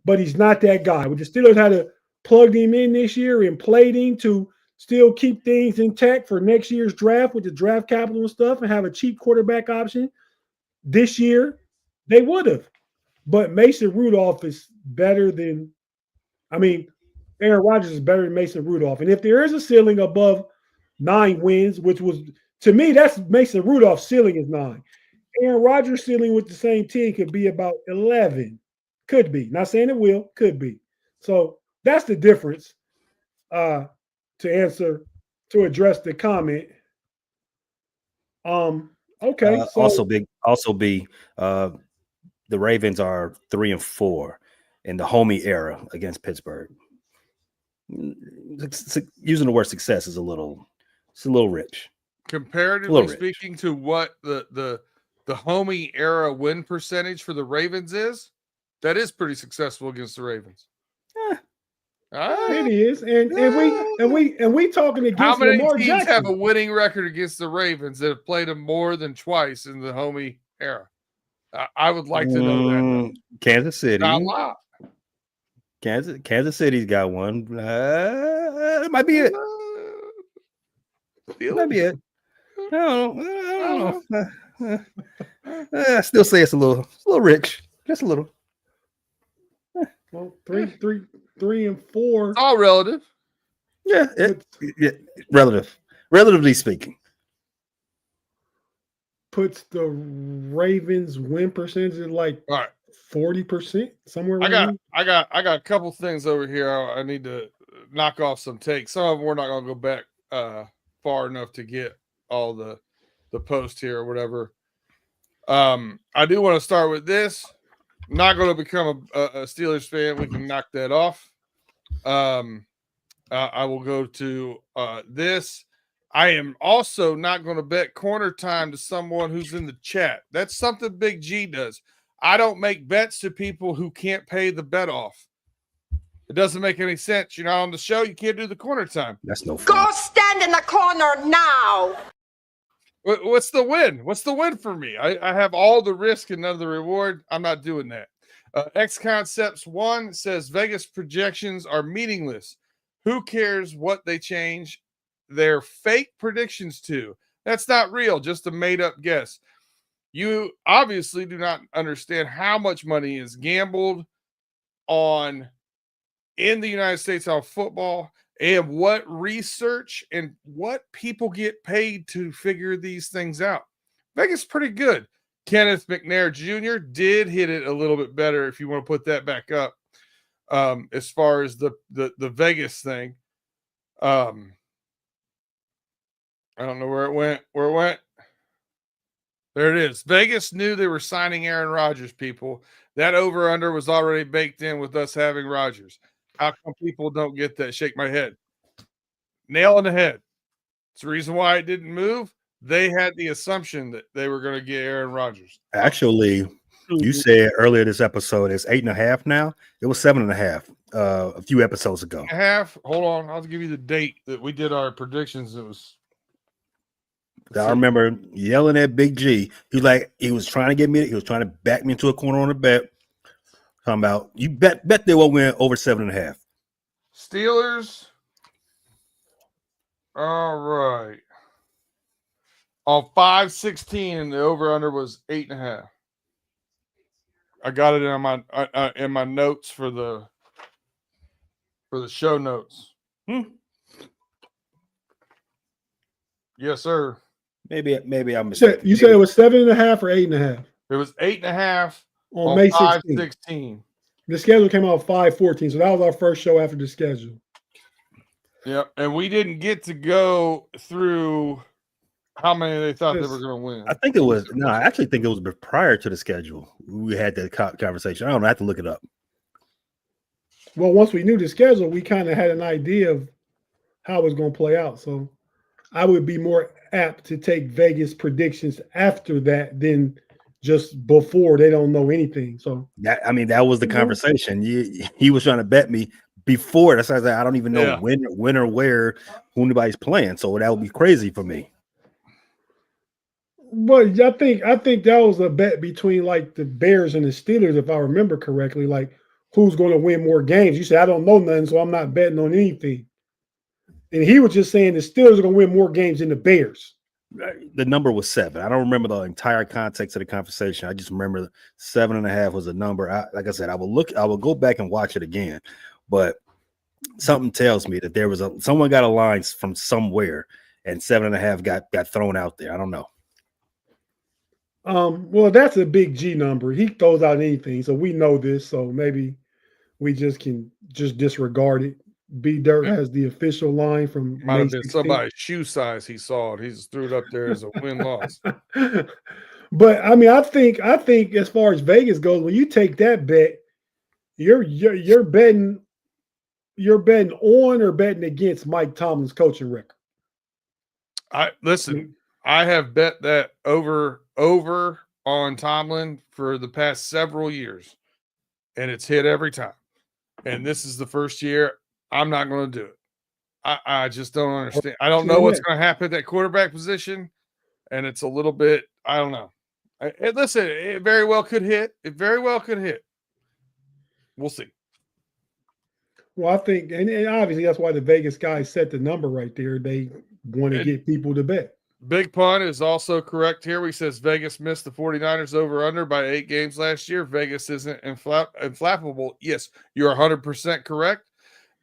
but he's not that guy. But the Steelers had to plug him in this year and played him to still keep things intact for next year's draft with the draft capital and stuff and have a cheap quarterback option. This year, they would have. But Mason Rudolph is better than, Aaron Rodgers is better than Mason Rudolph. And if there is a ceiling above 9 wins, which was, to me, that's Mason Rudolph's ceiling is 9. Aaron Rodgers' ceiling with the same team could be about 11. Could be. Not saying it will, could be. So that's the difference to address the comment. Okay. The Ravens are 3-4 in the homie era against Pittsburgh. Using the word success is a little rich. Comparatively speaking to what the homie era win percentage for the Ravens is, that is pretty successful against the Ravens. It is, and we talking against how many Lamar teams Jackson. have a winning record against the Ravens that have played them more than twice in the homie era? I would like to know that. Kansas City. Not a lot. Kansas City's got one. It might be it. Might be it. I don't know. I still say it's a little rich, just a little. Well, 3 and 4. It's all relative. Yeah, relatively speaking. Puts the Ravens win percentage at like 40%, somewhere around. I got a couple things over here. I need to knock off some takes. Some of them we're not going to go back far enough to get all the post here or whatever. I do want to start with this. Not going to become a Steelers fan. We can knock that off. I will go to this. I am also not going to bet corner time to someone who's in the chat. That's something Big G does. I don't make bets to people who can't pay the bet off. It doesn't make any sense. You're not on the show. You can't do the corner time. That's no fun. Go stand in the corner now. What's the win? What's the win for me? I have all the risk and none of the reward. I'm not doing that. X Concepts 1 says Vegas projections are meaningless. Who cares what they change their fake predictions to? That's not real, just a made-up guess. You obviously do not understand how much money is gambled on in the United States on football and what research and what people get paid to figure these things out. Vegas is pretty good. Kenneth McNair Jr. did hit it a little bit better if you want to put that back up as far as the Vegas thing. I don't know where it went. There it is. Vegas knew they were signing Aaron Rodgers, people. That over-under was already baked in with us having Rodgers. How come people don't get that? Shake my head. Nail in the head. It's the reason why it didn't move. They had the assumption that they were going to get Aaron Rodgers. Actually, you said earlier this episode it's 8.5 now. It was 7.5 a few episodes ago. Half. Hold on. I'll give you the date that we did our predictions. It was. I remember yelling at Big G. He was trying to get me. He was trying to back me into a corner on a bet. Talking about you bet they will win over 7.5. Steelers. All right. on 5-16, and the over/under was 8.5. I got it in my notes for the show notes. Yes, sir. Maybe I'm You said it was 7.5 or 8.5? It was 8.5 on May 16th. 5-16. The schedule came out 5-14, so that was our first show after the schedule. Yep, and we didn't get to go through how many they thought they were going to win. I think it was I actually think it was prior to the schedule. We had that conversation. I don't know. I have to look it up. Well, once we knew the schedule, we kind of had an idea of how it was going to play out. So I would be more apt to take Vegas predictions after that than just before. They don't know anything. So that was the conversation. He was trying to bet me before. That's why I said I don't even know when or where who anybody's playing. So that would be crazy for me. But I think that was a bet between like the Bears and the Steelers, if I remember correctly. Like, who's going to win more games? You said I don't know nothing, so I'm not betting on anything. And he was just saying the Steelers are going to win more games than the Bears. The number was 7. I don't remember the entire context of the conversation. I just remember 7.5 was a number. Like I said, I will go back and watch it again. But something tells me that there was someone got a line from somewhere, and 7.5 got thrown out there. I don't know. Well, that's a big G number. He throws out anything, so we know this. So maybe we can disregard it. B Dirt has the official line from might May have been 16th. Somebody's shoe size. He saw it. He just threw it up there as a win-loss. But I mean, I think as far as Vegas goes, when you take that bet, you're betting on or betting against Mike Tomlin's coaching record. I have bet that over on Tomlin for the past several years, and it's hit every time. And this is the first year I'm not going to do it. I just don't understand. I don't know what's going to happen at that quarterback position, and it's a little bit, I don't know. Listen, it very well could hit. It very well could hit. We'll see. Well, I think, and obviously that's why the Vegas guys set the number right there. They want to get people to bet. Big Pun is also correct here. He says Vegas missed the 49ers over-under by 8 games last year. Vegas isn't inflappable. Yes, you're 100% correct.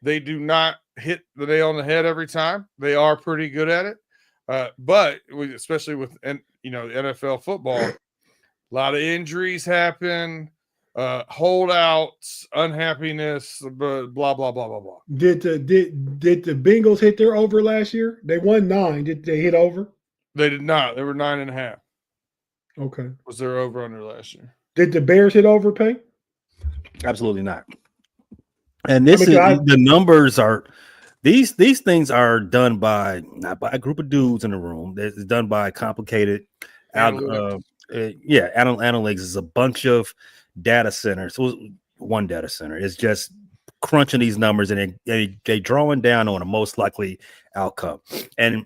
They do not hit the nail on the head every time. They are pretty good at it. But especially with NFL football, a lot of injuries happen, holdouts, unhappiness, blah, blah, blah, blah, blah. Did the Bengals hit their over last year? They won 9. Did they hit over? They did not. They were 9.5. Okay. Was their over-under last year. Did the Bears hit over, Pay? Absolutely not. And the numbers are these things are done by not by a group of dudes in the room. It's done by complicated analytics. Analytics is a bunch of data centers. So one data center is just crunching these numbers and they drawing down on a most likely outcome. And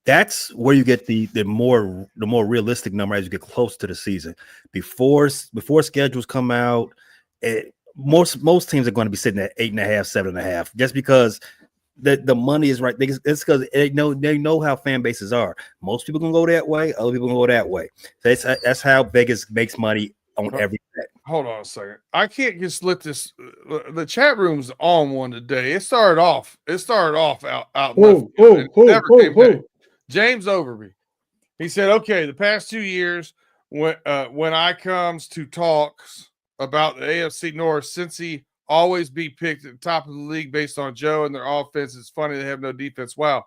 that's where you get the more realistic number as you get close to the season. Before schedules come out, most teams are going to be sitting at 8.5, 7.5, just because the money is right. It's because they know how fan bases are. Most people can go that way. Other people can go that way. So that's how Vegas makes money on every bet. Hold on a second. I can't just let this. The chat room's on one today. It started off out. Who? James Overby. He said, "Okay, the past 2 years, when I comes to talks about the AFC North, since he always be picked at the top of the league based on Joe and their offense. It's funny they have no defense. Wow.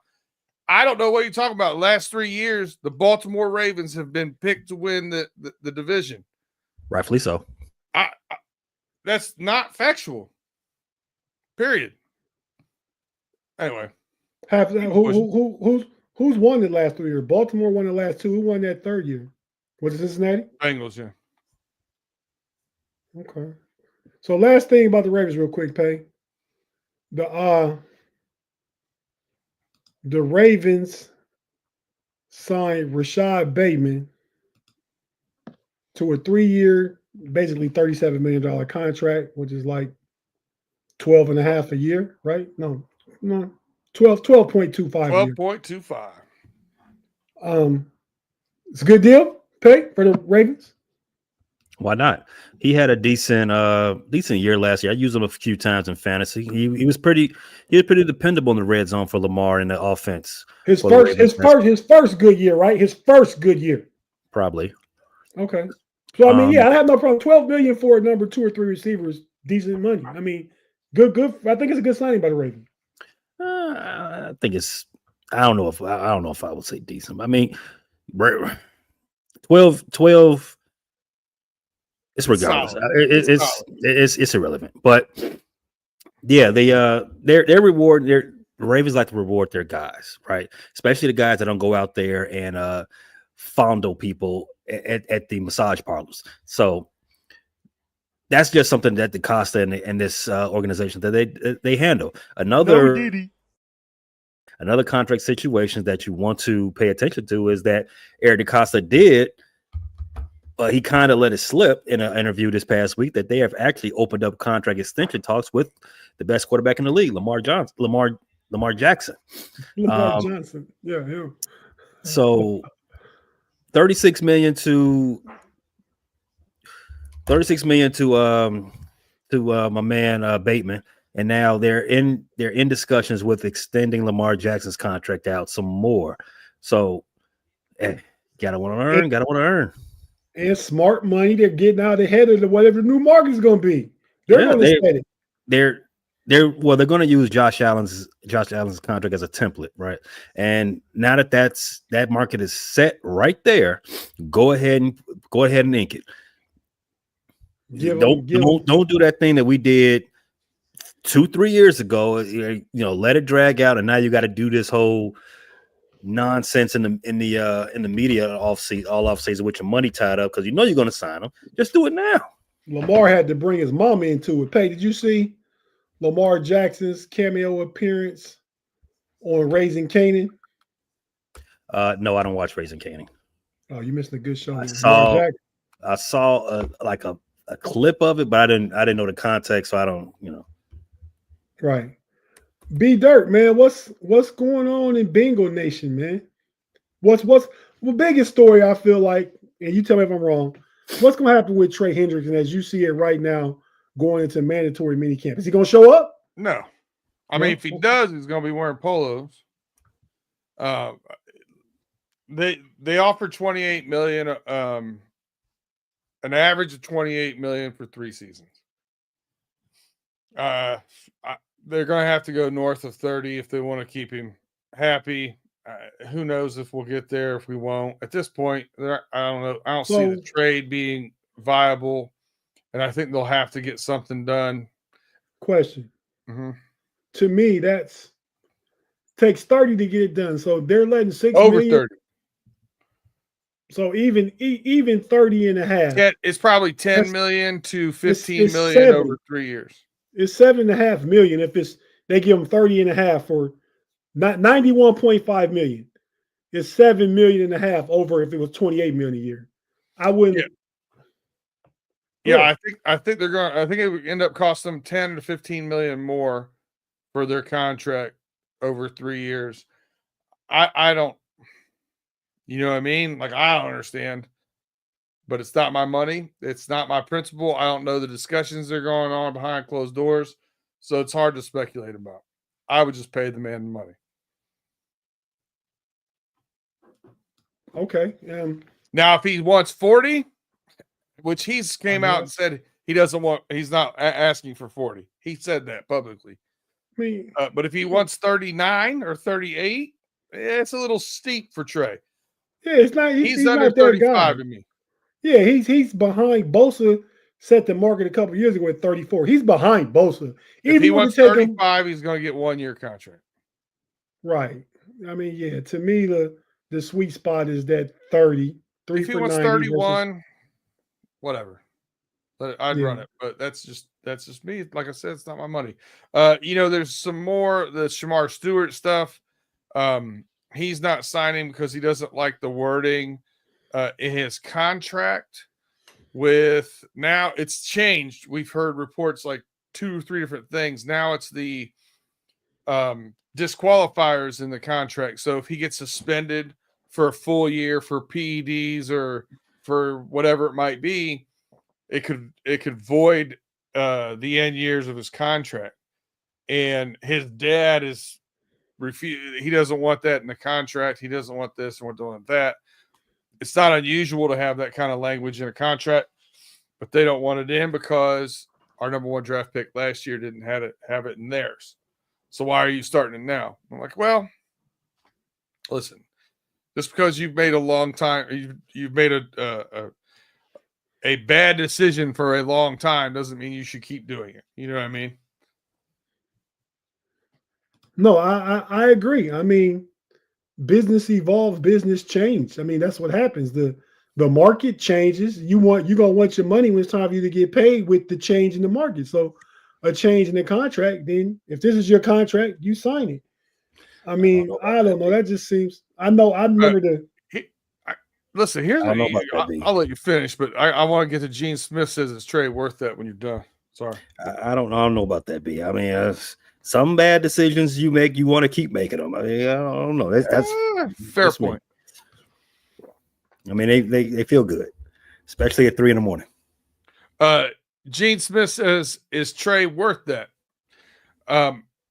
I don't know what you're talking about. Last 3 years, the Baltimore Ravens have been picked to win the division. Rightfully so. That's not factual. Period. Anyway. Who's won the last 3 years? Baltimore won the last 2. Who won that third year? Was it Cincinnati? Bengals, yeah. Okay. So last thing about the Ravens real quick, Pay. The Ravens signed Rashad Bateman to a 3-year, basically $37 million contract, which is like 12.5 a year, right? No, 12.25 12.25. It's a good deal, Pay, for the Ravens. Why not? He had a decent year last year. I used him a few times in fantasy. He was pretty dependable in the red zone for Lamar in the offense. His first good year, right? His first good year. Probably. Okay. So I mean, I have no problem. $12 million for a number 2 or 3 receivers, decent money. I mean, good. I think it's a good signing by the Ravens. I think it's. I don't know if I would say decent. I mean, 12. It's regardless. It's irrelevant. But yeah, their reward. The Ravens like to reward their guys, right? Especially the guys that don't go out there and fondle people at the massage parlors. So that's just something that the Costa and this organization that they handle. Another contract situation that you want to pay attention to is that Eric DeCosta did. He kind of let it slip in an interview this past week that they have actually opened up contract extension talks with the best quarterback in the league, Lamar Jackson. Lamar Jackson. Yeah, him. So $36 million to my man Bateman, and now they're in discussions with extending Lamar Jackson's contract out some more. So, gotta want to earn. And smart money, they're getting out ahead of whatever the new market is going to be. They're going to set it. They're going to use Josh Allen's contract as a template, right? And now that market is set right there, go ahead and ink it. Don't do that thing that we did 2-3 years ago. Let it drag out, and now you got to do this whole nonsense in the media all off season with your money tied up because you're going to sign them. Just do it now. Lamar had to bring his mama into it. Pay, did you see Lamar Jackson's cameo appearance on Raising Kanan? No, I don't watch Raising Kanan. Oh, you missed a good show. I saw a clip of it, but I didn't know the context, so I don't. Right. B Dirt, man, what's going on in Bengal Nation, man? What's the biggest story I feel like, and you tell me if I'm wrong, what's going to happen with Trey Hendrickson as you see it right now going into mandatory minicamp? Is he going to show up? No. I mean, if he does, he's going to be wearing polos. They offered $28 million, an average of $28 million for 3 seasons. They're going to have to go north of 30 if they want to keep him happy. Who knows if we'll get there, if we won't. At this point, I don't know. I don't see the trade being viable, and I think they'll have to get something done. Question. Mm-hmm. To me, takes 30 to get it done. So they're letting $6 over million. 30. So even 30 and a half. Yeah, it's probably 10 million to 15 million over 3 years. It's $7.5 million if they give them 30 and a half for not 91.5 million. It's $7.5 million over if it was 28 million a year. I wouldn't. Yeah, I think they're going. I think it would end up costing them 10 to 15 million more for their contract over 3 years. I don't. You know what I mean? Like, I don't understand. But it's not my money. It's not my principal. I don't know the discussions that are going on behind closed doors. So it's hard to speculate about. I would just pay the man the money. Okay. Now, if he wants 40, which he's came out and said he's not asking for 40. He said that publicly. But if he wants 39 or 38, it's a little steep for Trey. Yeah, it's not. He's under not 35 to me. Yeah, he's behind. Bosa set the market a couple years ago at 34. He's behind Bosa. If he wants 35, he's going to get 1 year contract. Right. I mean, yeah. To me, the sweet spot is that 30. If he wants 31, whatever. I'd run it, but that's just me. Like I said, it's not my money. There's some more the Shamar Stewart stuff. He's not signing because he doesn't like the wording in his contract. Now it's changed. We've heard reports like 2 or 3 different things. Now it's the disqualifiers in the contract. So if he gets suspended for a full year for PEDs or for whatever it might be, it could void the end years of his contract. And his dad is he doesn't want that in the contract. He doesn't want this and doing that. It's not unusual to have that kind of language in a contract, but they don't want it in because our number 1 draft pick last year didn't have it in theirs. So why are you starting it now? I'm like, well, listen, just because you've made a long time, you've made a bad decision for a long time doesn't mean you should keep doing it. You know what I mean? No, I agree. I mean, business evolves, business change. I mean, that's what happens. The market changes. You're gonna want your money when it's time for you to get paid with the change in the market. So a change in the contract, then if this is your contract, you sign it. I mean, I don't know. That just seems. I know. I remember listen. Here's I don't know about that, B. I'll let you finish, but I want to get to Gene Smith says it's trade worth that when you're done. Sorry, I don't know about that, B. I mean, some bad decisions you make, you want to keep making them. I mean, I don't know. That's fair point. I mean, they feel good, especially at 3 a.m. Gene Smith says, is Trey worth that?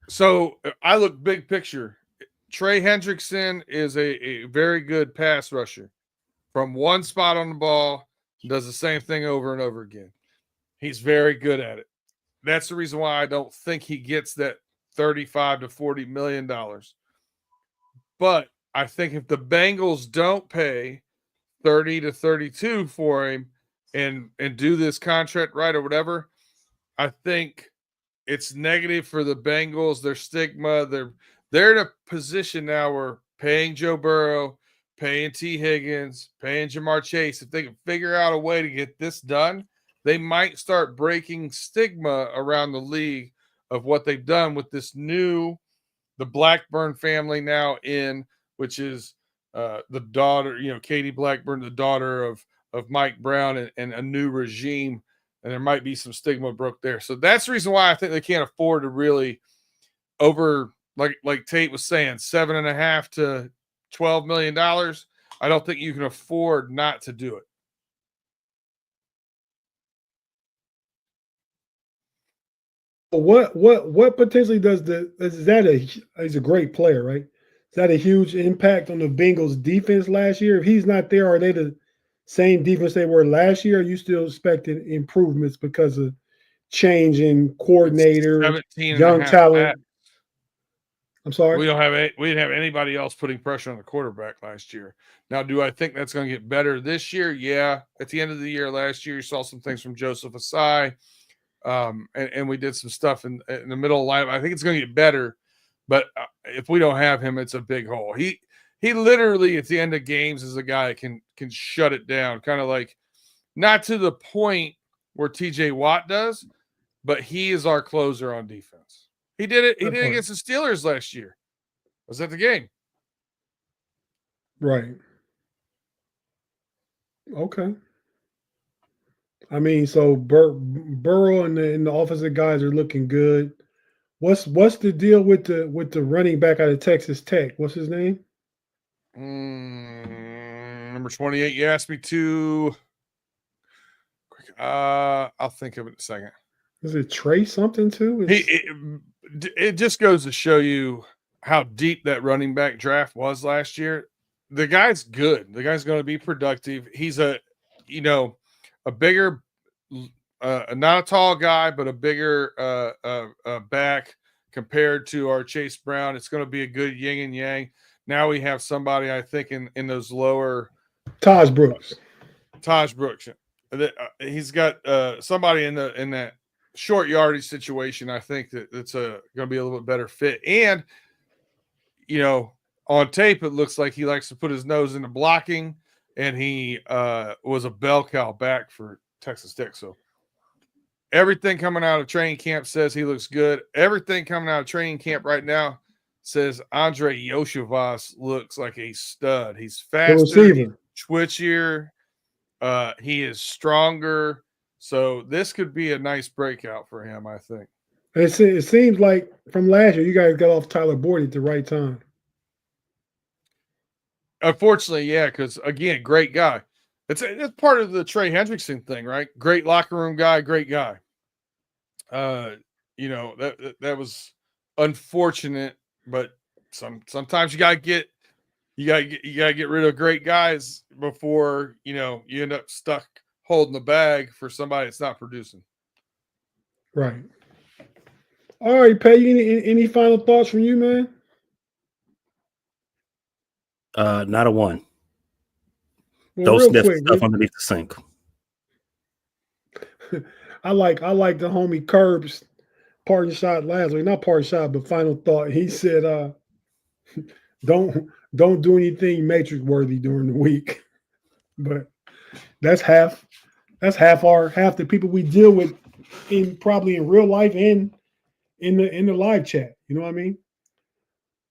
So I look big picture. Trey Hendrickson is a very good pass rusher from one spot on the ball, does the same thing over and over again. He's very good at it. That's the reason why I don't think he gets that $35 to $40 million. But I think if the Bengals don't pay 30 to 32 for him and do this contract right or whatever, I think it's negative for the Bengals, their stigma. They're in a position now where paying Joe Burrow, paying T. Higgins, paying Jamar Chase, if they can figure out a way to get this done, they might start breaking stigma around the league of what they've done with this the Blackburn family now in, which is the daughter, Katie Blackburn, the daughter of Mike Brown and a new regime. And there might be some stigma broke there. So that's the reason why I think they can't afford to really like Tate was saying, $7.5 to $12 million. I don't think you can afford not to do it. What potentially he's a great player, right? Is that a huge impact on the Bengals defense last year? If he's not there, are they the same defense they were last year? Or are you still expecting improvements because of change in coordinator, young talent? I'm sorry. We didn't have anybody else putting pressure on the quarterback last year. Now, do I think that's going to get better this year? Yeah. At the end of the year last year, you saw some things from Joseph Asai. And we did some stuff in the middle of the lineup. I think it's going to get better, but if we don't have him, it's a big hole. He literally at the end of games is a guy that can shut it down, kind of like not to the point where TJ Watt does, but he is our closer on defense. He did it. He did it against the Steelers last year. Was that the game? Right. Okay. I mean, so Burrow and the offensive guys are looking good. What's the deal with the running back out of Texas Tech? What's his name? Number 28. You asked me to. I'll think of it in a second. Is it Trey something too? It just goes to show you how deep that running back draft was last year. The guy's good. The guy's going to be productive. He's a bigger, not a tall guy, but a bigger back compared to our Chase Brown. It's going to be a good yin and yang. Now we have somebody, I think, in those lower. Taj Brooks. He's got somebody in that short yardage situation. I think that's going to be a little bit better fit. And, on tape, it looks like he likes to put his nose into blocking, and he was a bell cow back for Texas Tech. So everything coming out of training camp says he looks good. Everything coming out of training camp right now says Andre Yoshivas looks like a stud. He's faster, twitchier. He is stronger. So this could be a nice breakout for him, I think. It seems like from last year, you guys got off Tyler Boyd at the right time. Unfortunately, yeah, because again, great guy. It's part of the Trey Hendrickson thing, right? Great locker room guy, great guy. That was unfortunate, but sometimes you gotta get rid of great guys before you end up stuck holding the bag for somebody that's not producing. Right. All right, Pay. Any final thoughts from you, man? Not a one. Well, Don't real sniff quick, stuff underneath the sink. I like the homie Curbs parting shot last week. Not parting shot, but final thought. He said, don't do anything Matrix worthy during the week. But that's half the people we deal with probably in real life and in the live chat. You know what I mean?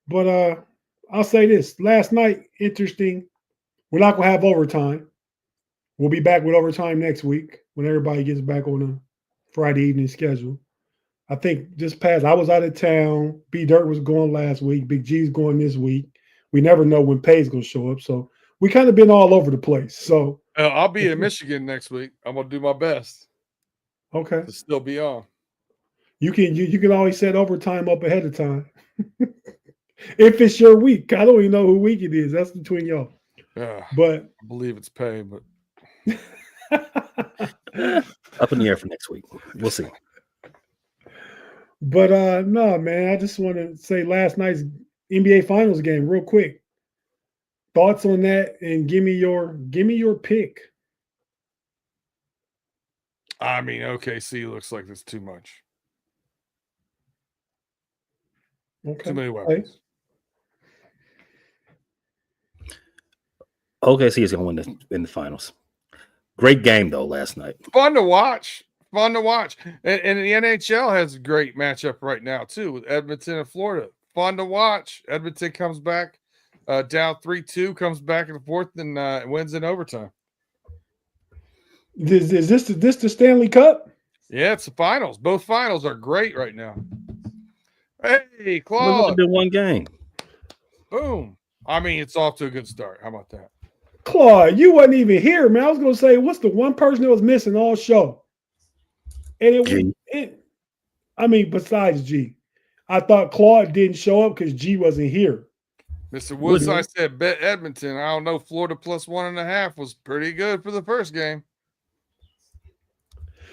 But I'll say this. Last night, interesting. We're not gonna have overtime. We'll be back with overtime next week when everybody gets back on a Friday evening schedule. I think I was out of town. B Dirt was going last week. Big G's going this week. We never know when Pay's gonna show up. So we kind of been all over the place. So I'll be in Michigan next week. I'm gonna do my best. Okay. To still be on. You can always set overtime up ahead of time. If it's your week. I don't even know who week it is. That's between y'all. But I believe it's Pay, but up in the air for next week. We'll see. But no, man, I just want to say last night's NBA Finals game real quick. Thoughts on that, and give me your pick. I mean, OKC looks like it's too much. Okay. Too many weapons. OKC is going to win in the finals. Great game though last night. Fun to watch. And the NHL has a great matchup right now too with Edmonton and Florida. Fun to watch. Edmonton comes back down 3-2, comes back in the fourth and wins in overtime. Is this the Stanley Cup? Yeah, it's the finals. Both finals are great right now. Hey, Claude. We're going to do one game. Boom. I mean, it's off to a good start. How about that? Claude, you wasn't even here, man. I was going to say, what's the one person that was missing all show? And besides G. I thought Claude didn't show up because G wasn't here. Mr. Woodside said bet Edmonton. I don't know. Florida plus 1.5 was pretty good for the first game.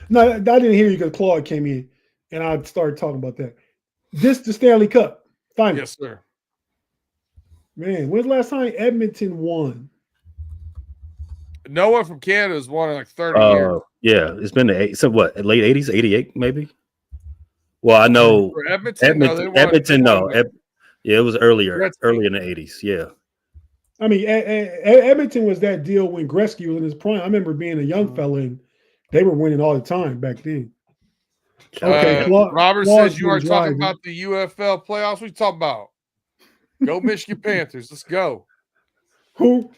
No, I didn't hear you because Claude came in and I started talking about that. This the Stanley Cup final. Yes, sir. Man, when's the last time Edmonton won? No one from Canada has won in like 30 years. Yeah, it's been late 80s, 88 maybe. Well, I know for Edmonton. It was earlier in the 80s. Yeah. I mean, Edmonton was that deal when Gretzky was in his prime. I remember being a young fella and they were winning all the time back then. Okay, Robert says you are talking about the UFL playoffs. What are you talking about? Go Michigan Panthers. Let's go. Who?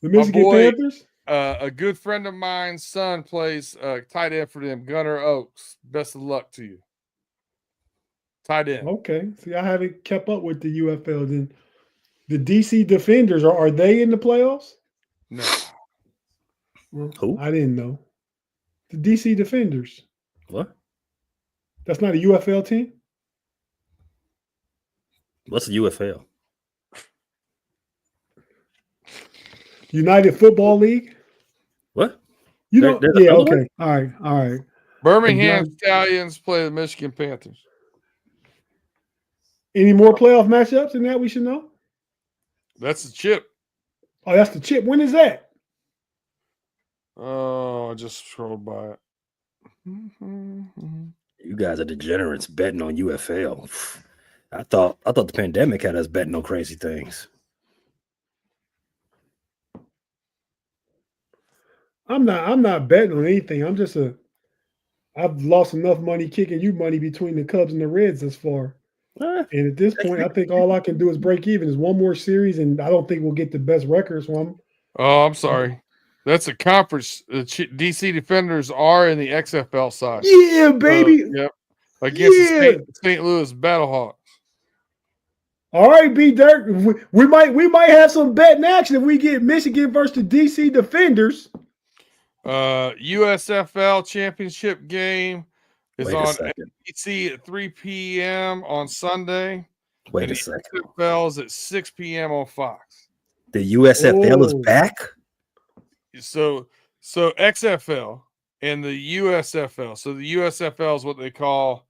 The Michigan Panthers? A good friend of mine's son plays tight end for them, Gunnar Oaks. Best of luck to you. Tight end. Okay. See, I haven't kept up with the UFL. Then the DC Defenders, are they in the playoffs? No. Well, who? I didn't know. The DC Defenders. What? That's not a UFL team? What's the UFL? United Football League? What? You know? Yeah, okay. All right. Birmingham Stallions play the Michigan Panthers. Any more playoff matchups than that we should know? That's the chip. Oh, that's the chip. When is that? Oh, I just scrolled by it. You guys are degenerates betting on UFL. I thought the pandemic had us betting on crazy things. I'm not betting on anything. I've lost enough money kicking you money between the Cubs and the Reds thus far. And at this point, I think all I can do is break even. Is one more series, and I don't think we'll get the best record. So I'm sorry. That's a conference. The DC Defenders are in the XFL side. Yeah, baby. Yep. Against the St. Louis Battlehawks. All right, B Dirk. We might have some betting action if we get Michigan versus the DC Defenders. USFL championship game is Wait a on second. NBC at 3 p.m. on Sunday. Wait and a the second. USFL is at 6 p.m. on Fox. The USFL is Oh. back? So XFL and the USFL. So the USFL is what they call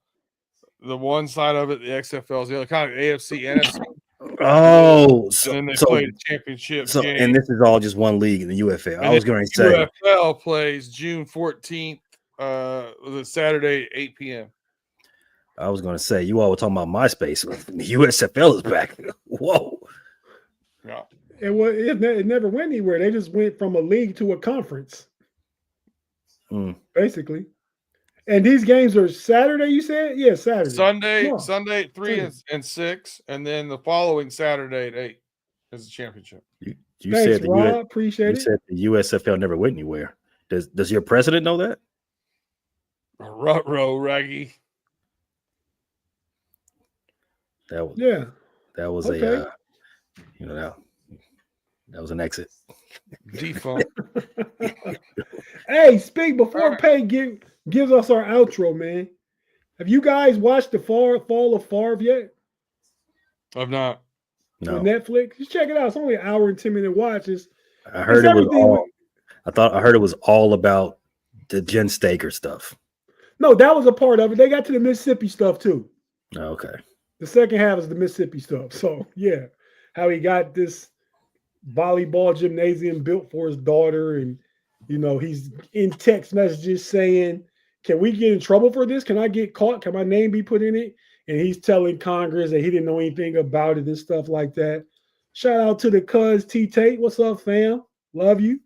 the one side of it. The XFL is the other, kind of AFC, NFC. Oh, And then they play the championship game. And this is all just one league in the UFL. And I was going to say UFL plays June 14th, Saturday, 8 p.m. I was going to say you all were talking about MySpace. The USFL is back. Whoa. Yeah. It never went anywhere. They just went from a league to a conference, basically. And these games are Saturday, you said? Yeah, Saturday. Sunday at 3 and 6, and then the following Saturday at 8 is the championship. You Thanks, said Rob. Appreciate it. You said the USFL never went anywhere. Does your president know that? Ruh-roh, Raggy. That was Okay. that was an exit. Defunct. Hey, before Pay gives us our outro, man. Have you guys watched the Fall of Favre yet? I've not. No. On Netflix? Just check it out. It's only an hour and 10-minute watch. I heard it was I heard it was all about the Jen Staker stuff. No, that was a part of it. They got to the Mississippi stuff too. Okay. The second half is the Mississippi stuff. So yeah, how he got this volleyball gymnasium built for his daughter, and he's in text messages saying, "Can we get in trouble for this? Can I get caught? Can my name be put in it?" And he's telling Congress that he didn't know anything about it and stuff like that. Shout out to the cuz T Tate. What's up, fam? Love you.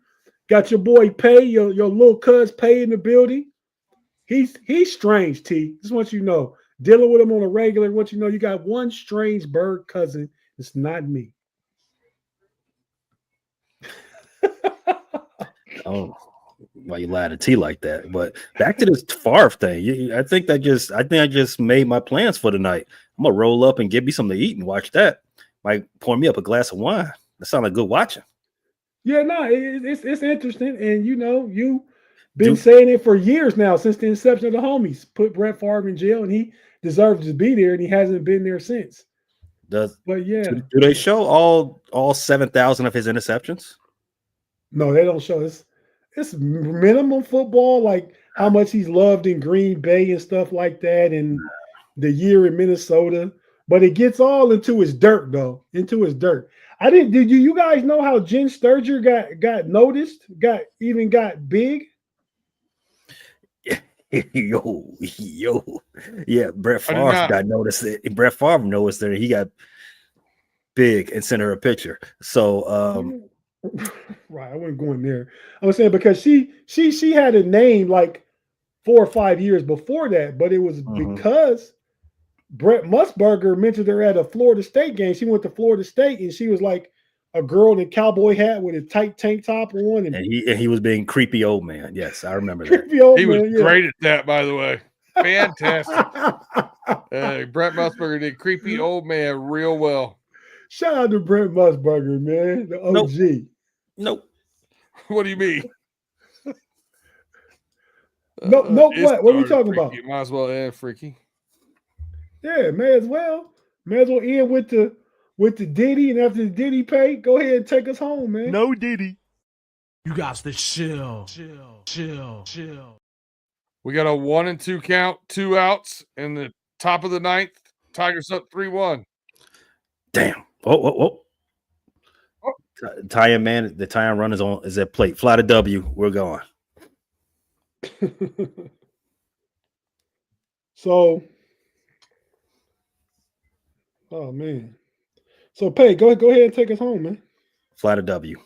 Got your boy Pay, your little cuz Pay in the building. He's strange, T. Just want you to know. Dealing with him on a regular, you got one strange bird cousin. It's not me. Oh, why you lie to T like that? But back to this Favre thing. I think I just made my plans for the night. I'm gonna roll up and get me something to eat and watch that. Might pour me up a glass of wine. That sounds like good watching. Yeah, no, it's interesting, and you've been saying it for years now, since the inception of the homies. Put Brett Favre in jail, and he deserves to be there, and he hasn't been there since. But yeah, do they show all 7,000 of his interceptions? No, they don't show. It's minimum football, like how much he's loved in Green Bay and stuff like that, and the year in Minnesota. But it gets all into his dirt, though. Into his dirt. Did you guys know how Jen Sturger got noticed? Got big? Yo. Yeah, Brett Favre got noticed. Brett Favre noticed that he got big and sent her a picture. So right, I wasn't going there. I was saying because she had a name like 4 or 5 years before that, but it was because Brett Musburger mentioned her at a Florida State game. She went to Florida State, and she was like a girl in a cowboy hat with a tight tank top on, and he was being creepy old man. Yes, I remember that. He was great at that, by the way. Fantastic. Brett Musburger did creepy old man real well. Shout out to Brett Musburger, man, the OG. Nope. What do you mean? What are we talking about? Might as well end freaky. Yeah, may as well end with the Diddy, and after the Diddy pay, go ahead and take us home, man. No Diddy. You got to chill. We got a 1-2 count, 2 outs in the top of the 9th. Tigers up 3-1. Damn. Oh. Tie-in man, the tie-in run is at plate. Fly to W. We're going. So, oh man. So Pay, go ahead and take us home, man. Fly to W.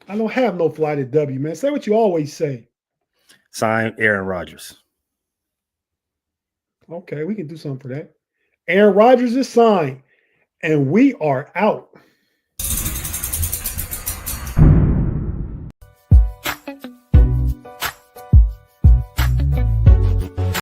I don't have no fly to W, man. Say what you always say. Sign Aaron Rodgers. Okay, we can do something for that. Aaron Rodgers is signed, and we are out.